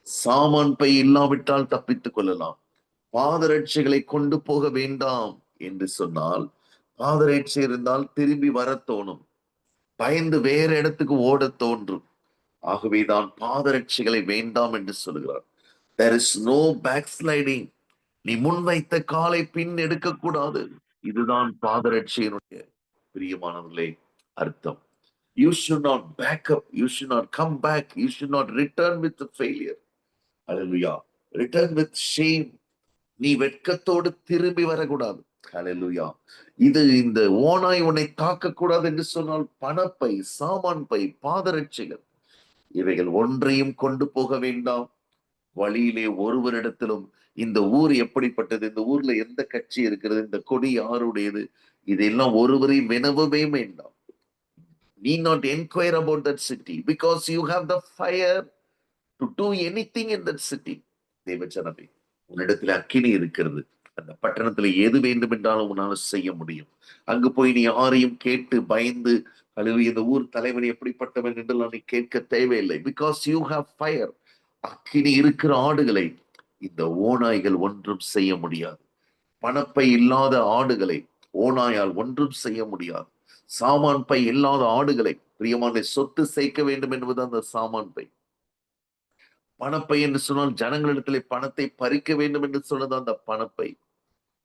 சாமான் பை இல்லாவிட்டால் தப்பித்துக் கொள்ளலாம். பாதரட்சைகளை கொண்டு போக வேண்டாம் என்று சொன்னால், பாதரட்சை இருந்தால் திரும்பி வர தோணும், பயந்து வேற இடத்துக்கு ஓட தோன்றும். ஆகவேதான் பாதரட்சைகளை வேண்டாம் என்று சொல்கிறார். There is no backsliding. நீ முன்வைத்த காலை பின் எடுக்கக்கூடாது. இதுதான் பாதரட்சையினுடைய, பிரியமானவர்களே, அர்த்தம். You should not back up. You should not come back. You should not return with the failure. Hallelujah. Return with shame. நீ வெட்கத்தோடு திரும்பி வரக்கூடாது. ஹல்லேலூயா. இது இந்த ஓநாய் உன்னை தாக்கக்கூடாது என்று சொன்னால் பணப்பை, சாமான் பை, பாதரட்சைகள் இவைகள் ஒன்றையும் கொண்டு போக வேண்டாம். வழியிலே ஒருவரிடத்திலும் இந்த ஊர் எப்படிப்பட்டது, இந்த ஊர்ல எந்த கட்சி இருக்கிறது, இந்த கொடி யாருடையது, இதெல்லாம் ஒருவரையும் வினவவே வேண்டாம். Need not inquire about that city because you have the fire to do anything in that city. தேவஜனமே, உன்னிடத்துல அக்கினி இருக்கிறது. அந்த பட்டணத்துல எது வேண்டும் என்றாலும் உன்னால செய்ய முடியும். அங்கு போய் நீ யாரையும் கேட்டு பயந்து, அல்லது இந்த ஊர் தலைவன் எப்படிப்பட்டவன் என்றெல்லாம் நீ கேட்க தேவையில்லை. Because you have fire. அக்கினி இருக்கிற ஆடுகளை இந்த ஓநாய்கள் ஒன்றும் செய்ய முடியாது. பணப்பை இல்லாத ஆடுகளை ஓநாயால் ஒன்றும் செய்ய முடியாது. சாமான் பை இல்லாத ஆடுகளை, பிரியமான, சொத்து சேர்க்க வேண்டும் என்பது அந்த சாமான் பை. பணப்பை என்று சொன்னால் ஜனங்களிடத்திலே பணத்தை பறிக்க வேண்டும் என்று சொன்னது அந்த பணப்பை.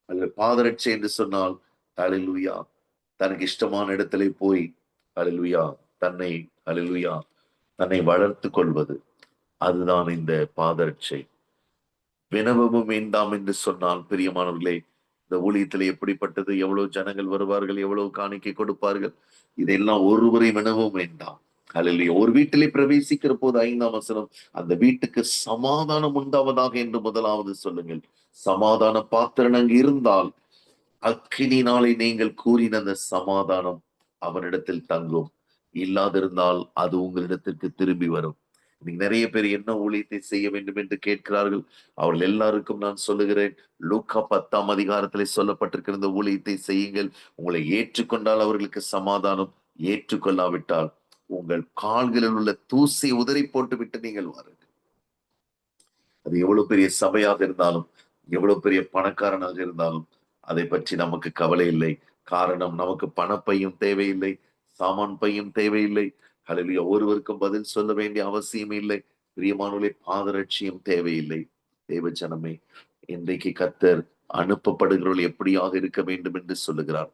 அல்லது பாதரட்சை என்று சொன்னால், ஹல்லேலூயா, தனக்கு இஷ்டமான இடத்திலே போய், ஹல்லேலூயா, தன்னை வளர்த்து கொள்வது, அதுதான் இந்த பாதரட்சை. வினவமும் வேண்டாம் என்று சொன்னால், பிரியமானவர்களே, இந்த ஊழியத்திலே எப்படிப்பட்டது, எவ்வளவு ஜனங்கள் வருவார்கள், எவ்வளவு காணிக்கை கொடுப்பார்கள், இதெல்லாம் ஒருவரை வினவும் வேண்டாம். ஹல்லேலூயா. ஒரு வீட்டிலே பிரவேசிக்கிற போது 5ஆம் வசனம், அந்த வீட்டுக்கு சமாதானம் உண்டாவதாக என்று முதலாவது சொல்லுங்கள். சமாதான பாத்திரன் அங்கு இருந்தால் அக்கினினாலே நீங்கள் கூறின அந்த சமாதானம் அவனிடத்தில் தங்கும். இல்லாதிருந்தால் அது உங்களிடத்திற்கு திரும்பி வரும். இன்னைக்கு நிறைய பேர் என்ன ஊழியத்தை செய்ய வேண்டும் என்று கேட்கிறார்கள். அவர்கள் எல்லாருக்கும் நான் சொல்லுகிறேன், லூக்கா 10ஆம் அதிகாரத்திலே சொல்லப்பட்டிருக்கிற இந்த ஊழியத்தை செய்யுங்கள். உங்களை ஏற்றுக்கொண்டால் அவர்களுக்கு சமாதானம், ஏற்றுக்கொள்ளாவிட்டால் உங்கள் கால்களில் உள்ள தூசியை உதறி போட்டு விட்டு நீங்கள் வாருங்கள். அது எவ்வளவு பெரிய சபையாக இருந்தாலும், எவ்வளவு பெரிய பணக்காரனாக இருந்தாலும் அதை பற்றி நமக்கு கவலை இல்லை. காரணம், நமக்கு பணப்பையும் தேவையில்லை, சாமான் பையும் தேவையில்லை. ஹல்லேலூயா. ஒருவருக்கும் பதில் சொல்ல வேண்டிய அவசியம் இல்லை. பிரியமானவர்களே, பாதரட்சியும் தேவையில்லை. தேவஜனமே, இன்றைக்கு கர்த்தர் அனுப்பப்படுகிறவர்கள் எப்படியாக இருக்க வேண்டும் என்று சொல்லுகிறார்.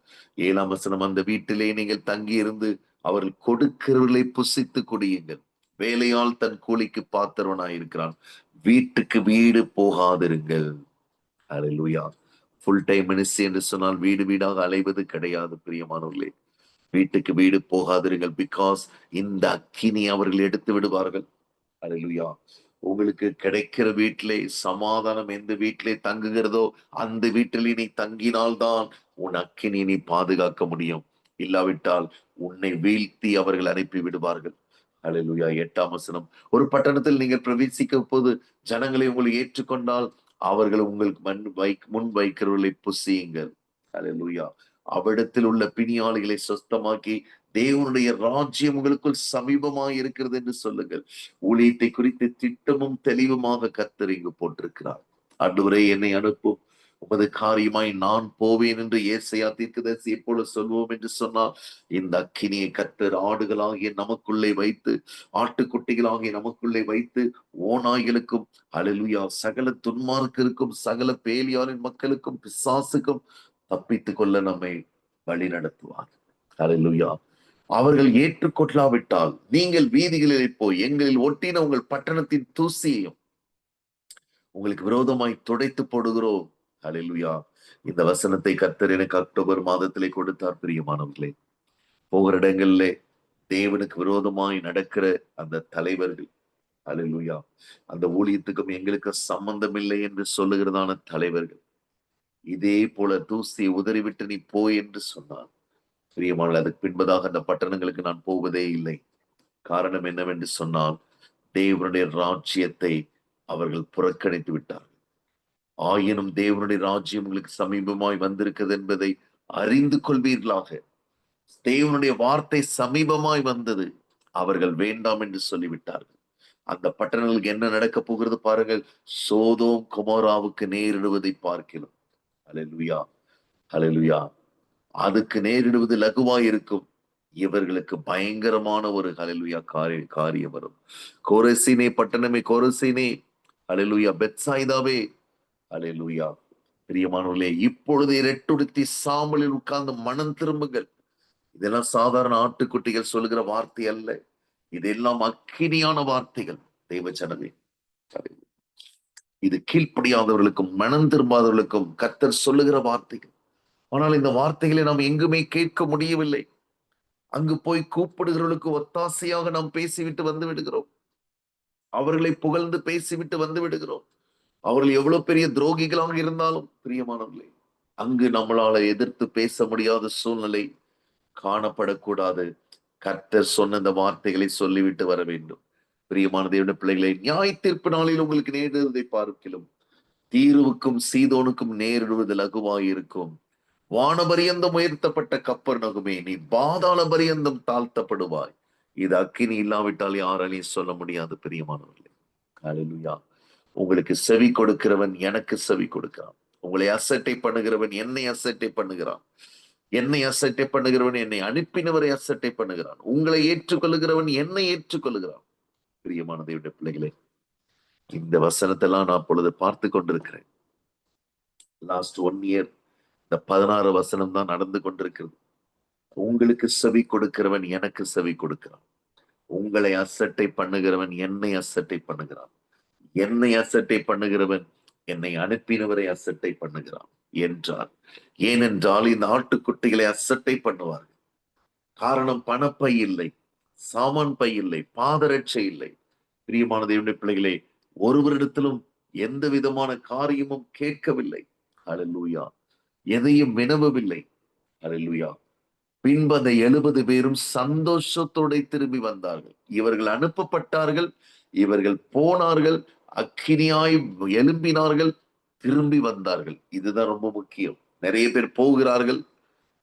7ஆம் வசனம், அந்த வீட்டிலே நீங்கள் தங்கி இருந்து அவர்கள் கொடுக்கிறவர்களை புசித்து குடியுங்கள். வேலையால் தன் கூலிக்கு பாத்திரவனாயிருக்கிறான். வீட்டுக்கு வீடு போகாதிருங்கள். ஹல்லேலூயா. ஃபுல் டைம் மினிஸ்ட்ரி என்று சொன்னால் வீடு வீடாக அலைவது கிடையாது பிரியமானவர்களே. வீட்டுக்கு வீடு போகாதிருங்கள். பிகாஸ் இந்த அக்கினி அவர்கள் எடுத்து விடுவார்கள். ஹல்லேலூயா. உங்களுக்கு கிடைக்கிற வீட்டிலே சமாதானம் எந்த வீட்டிலே தங்குகிறதோ அந்த வீட்டில் நீ தங்கினால்தான் உன் அக்கினி நீ பாதுகாக்க முடியும். இல்லாவிட்டால் உன்னை வீழ்த்தி அவர்கள் அனுப்பி விடுவார்கள். ஹல்லேலூயா. 8ஆம் வசனம், ஒரு பட்டணத்தில் நீங்கள் பிரவேசிக்க போது ஜனங்களை உங்களை ஏற்றுக்கொண்டால் அவர்கள் உங்களுக்கு முன் வைக்கிறவர்களை புசியுங்கள். ஹல்லேலூயா. அவ்விடத்தில் உள்ள பிணியாளிகளை சொஸ்தமாக்கி தேவனுடைய ராஜ்யம் உங்களுக்குள் சமீபமாய் இருக்கிறது என்று சொல்லுங்கள். ஊழியத்தை குறித்து திட்டமும் தெளிவுமாக கர்த்தர் இங்கு போட்டிருக்கிறார். ஆண்டவரே, என்னை அனுப்பும், உமது காரியமாய் நான் போவேன் என்று ஏசாயா தீர்க்கதரிசி எப்பொழுது சொல்வோம் என்று சொன்னால், இந்த அக்கினியை கர்த்தர் ஆடுகளாகிய நமக்குள்ளே வைத்து, ஆட்டுக்குட்டிகளாகிய நமக்குள்ளே வைத்து, ஓநாய்களுக்கும் ஹல்லேலூயா சகல துன்மார்க்கருக்கும் சகல பேலியாரின் மக்களுக்கும் பிசாசுக்கும் தப்பித்துக் கொள்ள நம்மை வழி நடத்துவார். ஹல்லேலூயா. அவர்கள் ஏற்றுக்கொள்ளாவிட்டால் நீங்கள் வீதிகளில் போய் எங்களில் ஒட்டின உங்கள் பட்டணத்தின் தூசியையும் உங்களுக்கு விரோதமாய் துடைத்து போடுகிறோம். ஹல்லேலூயா. இந்த வசனத்தை கர்த்தர் எனக்கு அக்டோபர் மாதத்திலே கொடுத்தார். பிரியமானவர்களே, போகிற இடங்களிலே தேவனுக்கு விரோதமாய் நடக்கிற அந்த தலைவர்கள், ஹல்லேலூயா, அந்த ஊழியத்துக்கும் எங்களுக்கு சம்பந்தம் இல்லை என்று சொல்லுகிறதான தலைவர்கள், இதே போல தூசியை உதறிவிட்டு நீ போய் என்று சொன்னார். பிரியமான, அதுக்கு பின்பதாக அந்த பட்டணங்களுக்கு நான் போவதே இல்லை. காரணம் என்னவென்று சொன்னால், தேவனுடைய ராஜ்யத்தை அவர்கள் புறக்கணித்து விட்டார்கள். ஆயினும் தேவனுடைய ராஜ்யம் உங்களுக்கு சமீபமாய் வந்திருக்கிறது என்பதை அறிந்து கொள்வீர்களாக. தேவனுடைய வார்த்தை சமீபமாய் வந்தது, அவர்கள் வேண்டாம் என்று சொல்லிவிட்டார்கள். அந்த பட்டணங்களுக்கு என்ன நடக்க போகிறது பாருங்கள். சோதோம் கொமோராவுக்கு நேரிடுவதை பார்க்கிறோம். ஹல்லேலூயா. ஹல்லேலூயா. அதுக்கு நேரிடுவது லகுவாய் இருக்கும், இவர்களுக்கு பயங்கரமான ஒரு ஹல்லேலூயா காரியம் வரும். கோரசீனே பட்டணமே, கோரசீனே, ஹல்லேலூயா, பெத்சாய்தாவே, ஹல்லேலூயா. பிரியமானவர்களே, இப்பொழுது இரட்டுடுத்தி சாம்பலில் உட்கார்ந்து மனம் திரும்புங்கள். இதெல்லாம் சாதாரண ஆட்டுக்குட்டிகள் சொல்லுகிற வார்த்தை அல்ல, இதெல்லாம் அக்கினியான வார்த்தைகள். தெய்வ ஜனமே, இது கீழ்ப்படியாதவர்களுக்கும் மனம் திரும்பாதவர்களுக்கும் கர்த்தர் சொல்லுகிற வார்த்தைகள். ஆனால் இந்த வார்த்தைகளை நாம் எங்குமே கேட்க முடியவில்லை. அங்கு போய் கூப்பிடுகிறவர்களுக்கு ஒத்தாசையாக நாம் பேசிவிட்டு வந்து விடுகிறோம். அவர்களை புகழ்ந்து பேசிவிட்டு வந்து விடுகிறோம். அவர்கள் எவ்வளவு பெரிய துரோகிகளாக இருந்தாலும் பிரியமானவர்களே, அங்கு நம்மளால எதிர்த்து பேச முடியாத சூழ்நிலை காணப்படக்கூடாது. கர்த்தர் சொன்ன இந்த வார்த்தைகளை சொல்லிவிட்டு வர வேண்டும். பிரியமான தேவனுடைய பிள்ளைகளை, நியாய தீர்ப்பு நாளில் உங்களுக்கு நேரிடுவதை பார்க்கிலும் தீருவுக்கும் சீதோனுக்கும் நேரிடுவது லகுவாயிருக்கும். வானபரியந்தம் உயர்த்தப்பட்ட கப்பர் நகுமே, நீ பாதாள பரியந்தம் தாழ்த்தப்படுவாய். இது அக்கினி இல்லாவிட்டால் யாராலையும் சொல்ல முடியாது. பிரியமானவர்களே, ஹல்லேலூயா. உங்களுக்கு செவி கொடுக்கிறவன் எனக்கு செவி கொடுக்கிறான். உங்களை அசட்டை பண்ணுகிறவன் என்னை அசட்டை பண்ணுகிறான். என்னை அசட்டை பண்ணுகிறவன் என்னை அனுப்பினவரை அசட்டை பண்ணுகிறான். உங்களை ஏற்றுக்கொள்ளுகிறவன் என்னை ஏற்றுக்கொள்ளுகிறான். பிரியமான தேவனுடைய பிள்ளைகளே, இந்த வசனத்தெல்லாம் நான் பொழுது பார்த்து கொண்டிருக்கிறேன். லாஸ்ட் 1 இயர் இந்த 16 வசனம் தான் நடந்து கொண்டிருக்கிறது. உங்களுக்கு செவி கொடுக்கிறவன் எனக்கு செவி கொடுக்கிறான். உங்களை அசட்டை பண்ணுகிறவன் என்னை அசட்டை பண்ணுகிறான். என்னை அசட்டை பண்ணுகிறவன் என்னை அனுப்பினவரை அசட்டை பண்ணுகிறான் என்றார். ஏனென்றால் இந்த ஆட்டுக்குட்டிகளை அசட்டை பண்ணுவார்கள். காரணம், பணப்பை இல்லை, சாமான் பை இல்லை, பாதரட்சை இல்லை. பிரியமான தேவனுடைய பிள்ளைகளே, ஒருவரிடத்திலும் எந்த விதமான காரியமும் கேட்கவில்லை. ஹல்லேலூயா. எதையும் வினவவில்லை. ஹல்லேலூயா. பின்பு அந்த 70 பேரும் சந்தோஷத்தோட திரும்பி வந்தார்கள். இவர்கள் அனுப்பப்பட்டார்கள், இவர்கள் போனார்கள், அக்கினியாய் எழும்பினார்கள், திரும்பி வந்தார்கள். இதுதான் ரொம்ப முக்கியம். நிறைய பேர் போகிறார்கள்,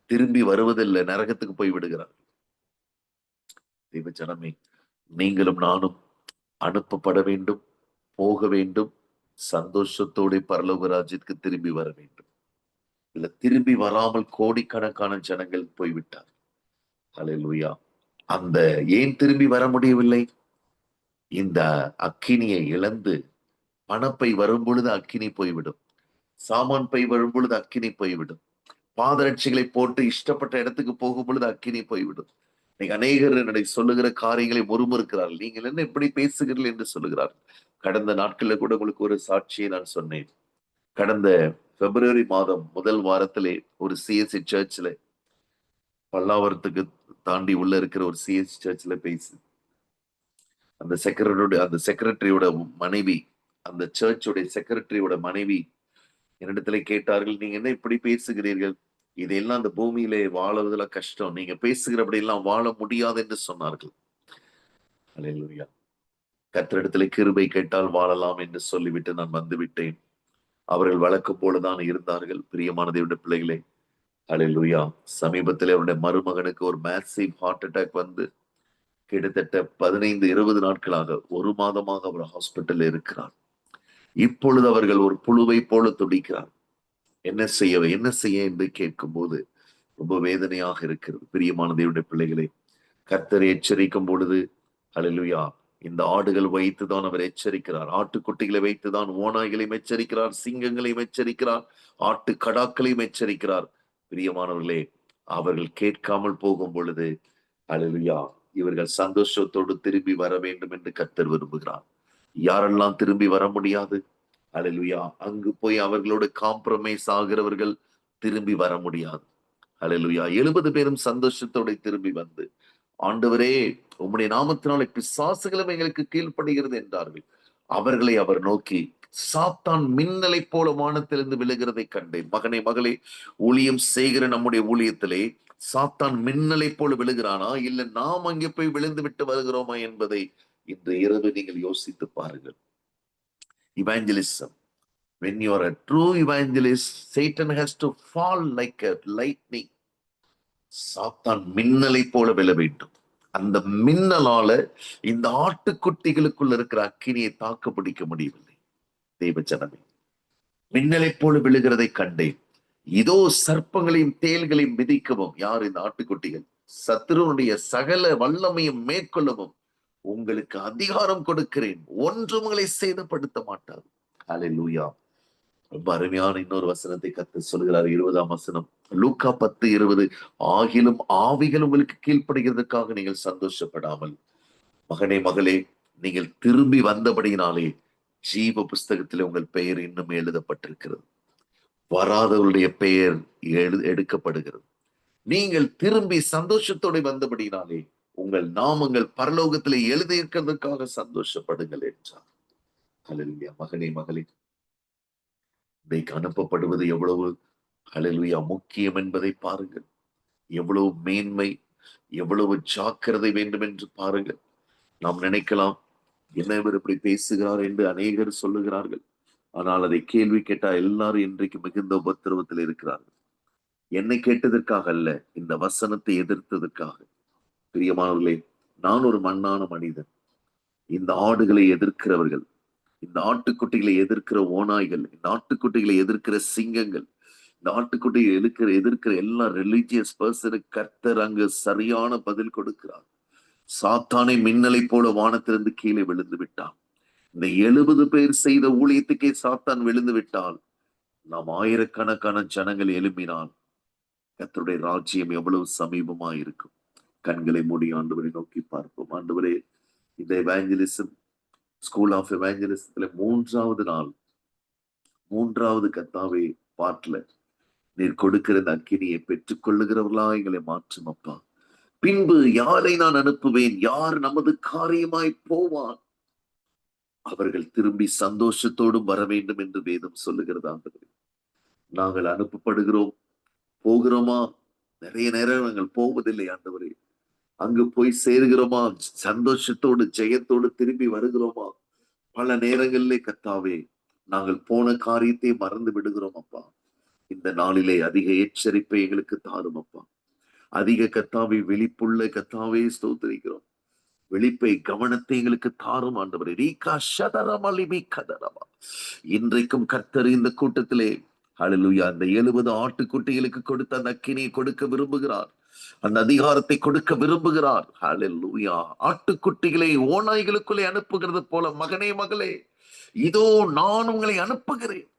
திரும்பி வருவதில்லை, நரகத்துக்கு போய் விடுகிறார்கள். தேவஜனமே, நீங்களும் நானும் அனுப்பப்பட வேண்டும், போக வேண்டும், சந்தோஷத்தோட பரலோக ராஜ்யத்துக்கு திரும்பி வர வேண்டும். இல்ல, திரும்பி வராமல் கோடிக்கணக்கான ஜனங்கள் போய்விட்டார். ஹல்லேலூயா. அந்த ஏன் திரும்பி வர முடியவில்லை? இந்த அக்கினியை இழந்து பணப்பை வரும் பொழுது அக்கினி போய்விடும், சாமான் பை வரும் பொழுது அக்கினி போய்விடும், பாதரட்சிகளை போட்டு இஷ்டப்பட்ட இடத்துக்கு போகும் பொழுது அக்கினி போய்விடும். நீங்க அநேகர் என்னுடைய சொல்லுகிற காரியங்களை முறுமுறுக்கிறார்கள். நீங்கள் என்ன இப்படி பேசுகிறீர்கள் என்று சொல்லுகிறார்கள். கடந்த நாட்கள்ல கூட உங்களுக்கு ஒரு சாட்சியை நான் சொன்னேன். கடந்த பிப்ரவரி மாதம் முதல் வாரத்திலே ஒரு சிஎஸ்சி சர்ச்ல, பல்லாவரத்துக்கு தாண்டி உள்ள இருக்கிற ஒரு சிஎஸ்சி சர்ச்ல பேசி, அந்த செக்ரட்டரியோட மனைவி, அந்த சர்ச்சுடைய செக்ரட்டரியோட மனைவி என்னிடத்துல கேட்டார்கள், நீங்க என்ன இப்படி பேசுகிறீர்கள்? இதெல்லாம் அந்த பூமியிலே வாழறதுல கஷ்டம், நீங்க பேசுகிறபடி எல்லாம் வாழ முடியாது என்று சொன்னார்கள். அல்லேலூயா. கர்த்தரிடத்திலே கிருபை கேட்டால் வாழலாம் என்று சொல்லிவிட்டு நான் வந்து விட்டேன். அவர்கள் வழக்கம் போலதான் இருந்தார்கள். பிரியமான தேவனுடைய பிள்ளைகளே, அல்லேலூயா. சமீபத்தில் அவருடைய மருமகனுக்கு ஒரு மேசிவ் ஹார்ட் அட்டாக் வந்து கிட்டத்தட்ட 15-20 நாட்களாக, ஒரு மாதமாக அவர் ஹாஸ்பிட்டல் இருக்கிறார். இப்பொழுது அவர்கள் ஒரு புழுவை போல துடிக்கிறார். என்ன செய்ய என்று கேட்கும் போது ரொம்ப வேதனையாக இருக்கிறது. பிரியமான தேவனுடைய பிள்ளைகளே, கர்த்தரை எச்சரிக்கும் பொழுது, அல்லேலூயா, இந்த ஆடுகள் வைத்துதான் அவர் எச்சரிக்கிறார். ஆட்டுக்குட்டிகளை வைத்துதான் ஓநாய்களையும் எச்சரிக்கிறார், சிங்கங்களையும் எச்சரிக்கிறார், ஆட்டு கடாக்களையும் எச்சரிக்கிறார். பிரியமானவர்களே, அவர்கள் கேட்காமல் போகும் பொழுது, அல்லேலூயா, இவர்கள் சந்தோஷத்தோடு திரும்பி வர வேண்டும் என்று கர்த்தர் விரும்புகிறார். யாரெல்லாம் திரும்பி வர முடியாது? அல்லேலூயா. அங்கு போய் அவர்களோடு காம்ப்ரமைஸ் ஆகிறவர்கள் திரும்பி வர முடியாது. அல்லேலூயா. 70 பேரும் சந்தோஷத்தோட திரும்பி வந்து, ஆண்டவரே, உம்முடைய நாமத்தினாலே பிசாசுகளும் எங்களுக்கு கீழ்ப்படுகிறது என்றார்கள். அவர்களை அவர் நோக்கி, சாத்தான் மின்னலை போல வானத்திலிருந்து விழுகிறதை கண்டேன். மகனே, மகளே, ஊழியம் செய்கிற நம்முடைய ஊழியத்திலே சாத்தான் மின்னலை போல விழுகிறானா, இல்ல நாம் அங்கே போய் விழுந்து விட்டு வருகிறோமா என்பதை இன்று இரவு நீங்கள் யோசித்து பாருங்கள். Evangelism. When you are a true evangelist, Satan has to fall like a lightning. சாத்தான் மின்னலை போல விழ வேண்டும். அந்த மின்னலால இந்த ஆட்டுக்குட்டிகளுக்குள்ள இருக்கிற அக்கினியை தாக்கு பிடிக்க முடியவில்லை. தெய்வ ஜனமே, மின்னலை போல விழுகிறதை கண்டேன். இதோ சர்ப்பங்களையும் தேள்களையும் மிதிக்கவும், யார் இந்த ஆட்டுக்குட்டிகள், சத்துருவனுடைய சகல வல்லமையும் மேற்கொள்ளவும் உங்களுக்கு அதிகாரம் கொடுக்கிறேன், ஒன்றும் உங்களை சேதப்படுத்த மாட்டாது. ஹல்லேலூயா. ரொம்ப அருமையான இன்னொரு வசனத்தை கர்த்தர் சொல்கிறார். 20ஆம் வசனம், லூக்கா 10:20, ஆகிலும் ஆவிகள் உங்களுக்கு கீழ்ப்படுகிறதுக்காக நீங்கள் சந்தோஷப்படாமல், மகனே, மகளே, நீங்கள் திரும்பி வந்தபடியினாலே ஜீவ புஸ்தகத்தில் உங்கள் பெயர் இன்னும் எழுதப்பட்டிருக்கிறது. வராதவருடைய பெயர் எடுக்கப்படுகிறது. நீங்கள் திரும்பி சந்தோஷத்தோடு வந்தபடியினாலே உங்கள் நாமங்கள் பரலோகத்திலே எழுதியிருக்கிறதுக்காக சந்தோஷப்படுங்கள் என்றார். ஹல்லேலூயா. மகனே, மகளே, இன்றைக்கு அனுப்பப்படுவது எவ்வளவு, ஹல்லேலூயா, முக்கியம் என்பதை பாருங்கள். எவ்வளவு மேன்மை, எவ்வளவு ஜாக்கிரதை வேண்டும் என்று பாருங்கள். நாம் நினைக்கலாம், என்ன இவர் இப்படி பேசுகிறார் என்று அநேகர் சொல்லுகிறார்கள். ஆனால் அதை கேள்வி கேட்டா எல்லாரும் இன்றைக்கு மிகுந்த உபத்திரவத்தில் இருக்கிறார்கள். என்னை கேட்டதற்காக அல்ல, இந்த வசனத்தை எதிர்த்ததற்காக. பிரியமானவர்களே, நான் ஒரு மண்ணான மனிதன். இந்த ஆடுகளை எதிர்க்கிறவர்கள், இந்த ஆட்டுக்குட்டிகளை எதிர்க்கிற ஓநாய்கள், இந்த ஆட்டுக்குட்டிகளை எதிர்க்கிற சிங்கங்கள், இந்த ஆட்டுக்குட்டிகளை எதிர்க்கிற எல்லா ரிலிஜியஸ் பர்சனுக்கு கர்த்தர் அங்கு சரியான பதில் கொடுக்கிறார். சாத்தானை மின்னலை போல வானத்திலிருந்து கீழே விழுந்து விட்டான். இந்த 70 பேர் செய்த ஊழியத்துக்கே சாத்தான் விழுந்து விட்டால், நாம் ஆயிரக்கணக்கான ஜனங்கள் எழுப்பினால் கர்த்தருடைய ராஜ்யம் எவ்வளவு சமீபமா இருக்கும். கண்களை மூடி ஆண்டவரை நோக்கி பார்ப்போம். ஆண்டவரே, இந்த எவாஞ்சலிசம், ஸ்கூல் ஆஃப் எவாஞ்சலிசத்துல 3வது நாள், 3வது கர்த்தாவே பாட்டுல நீர் கொடுக்கிற இந்த அக்கினியை பெற்றுக் கொள்ளுகிறவர்களா எங்களை மாற்றும் அப்பா. பின்பு யாரை நான் அனுப்புவேன், யார் நமது காரியமாய் போவான்? அவர்கள் திரும்பி சந்தோஷத்தோடும் வர வேண்டும் என்று வேதம் சொல்லுகிறது. ஆண்டவரே, நாங்கள் அனுப்பப்படுகிறோம், போகிறோமா? நிறைய நேரம் நாங்கள் போவதில்லை ஆண்டவரே. அங்கு போய் சேருகிறோமா, சந்தோஷத்தோடு ஜெயத்தோடு திரும்பி வருகிறோமா? பல நேரங்களிலே கர்த்தாவே நாங்கள் போன காரியத்தை மறந்து விடுகிறோம் அப்பா. இந்த நாளிலே அதிக எச்சரிப்பை எங்களுக்கு தாரும் அப்பா. அதிக கர்த்தாவே விழிப்புள்ள கர்த்தாவே ஸ்தோத்திரிக்கிறோம். விழிப்பை கவனத்தை எங்களுக்கு தாரும் ஆண்டவரே. ரீகா ஷதரமலிபி கதரமா. இன்றைக்கும் கர்த்தர் இந்த கூட்டத்திலே ஹalleluya அந்த 70 ஆட்டுக்குட்டிகளுக்கு கொடுத்த அந்த அக்கினியை கொடுக்க விரும்புகிறார். அந்த அதிகாரத்தை கொடுக்க விரும்புகிறார். ஹalleluya. ஆட்டுக்குட்டிகளை ஓநாய்களுக்குள்ளே அனுப்புகிறது போல மகனே மகளே, இதோ நான் உங்களை அனுப்புகிறேன்.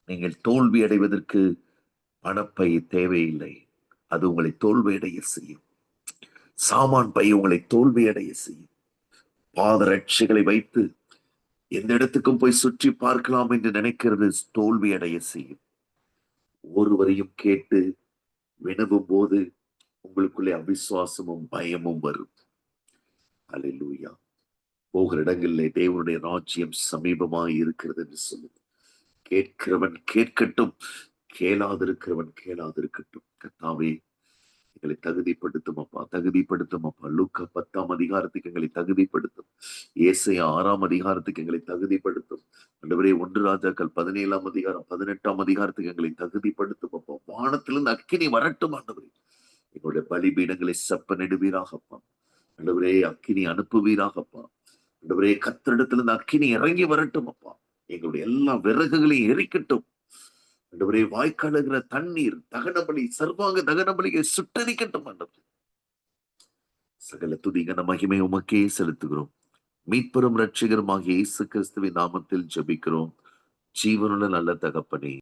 நீங்கள் தோல்வி அடைவதற்கு பணப்பை தேவையில்லை. அது உங்களை தோல்வியடைய செய்யும். சாமான் பை உங்களை தோல்வியடைய செய்யும். பாதரட்சைகளை வைத்து எந்த இடத்துக்கும் போய் சுற்றி பார்க்கலாம் என்று நினைக்கிறது தோல்வி அடைய செய்யும். ஒருவரையும் கேட்டு வினவும் போது உங்களுக்குள்ளே அவிசுவாசமும் பயமும் வரும். அல்லேலூயா. போகிற இடங்களிலே தேவனுடைய ராஜ்யம் சமீபமாய் இருக்கிறது என்று சொல்லுது. கேட்கிறவன் கேட்கட்டும், கேளாதிருக்கிறவன் கேளாதிருக்கட்டும். கர்த்தாவே எங்களை தகுதிப்படுத்தும் அப்பா, தகுதிப்படுத்தும் அப்பா. லூக்கா 10ஆம் அதிகாரத்துக்கு எங்களை தகுதிப்படுத்தும். ஏசாயா 6ஆம் அதிகாரத்துக்கு எங்களை தகுதிப்படுத்தும். ஆண்டவரே 1 ராஜாக்கள் 17ஆம் அதிகாரம் 18ஆம் அதிகாரத்துக்கு எங்களை தகுதிப்படுத்தும் அப்பா. வானத்திலிருந்து அக்கினி வரட்டும் ஆண்டவரே. எங்களுடைய பலிபீடங்களை செப்பனிடுவீராகப்பா. ஆண்டவரே அக்கினி அனுப்புவீராகப்பா. ஆண்டவரே கர்த்தரிடத்திலிருந்து அக்கினி இறங்கி வரட்டும் அப்பா. எங்களுடைய எல்லா விறகுகளையும் எரிக்கட்டும். ஆண்டவரே வாய்க்காலுகிற தண்ணீர் தகனபலி சர்வாங்க தகனபலியை சுட்டரிக்கட்டும் ஆண்டவரே. சகல துதிகன மகிமை உமக்கே செலுத்துகிறோம். மீட்பெரும் இரட்சகருமாகிய இயேசு கிறிஸ்துவின் நாமத்தில் ஜெபிக்கிறோம். ஜீவனுள்ள நல்ல தகப்பனே.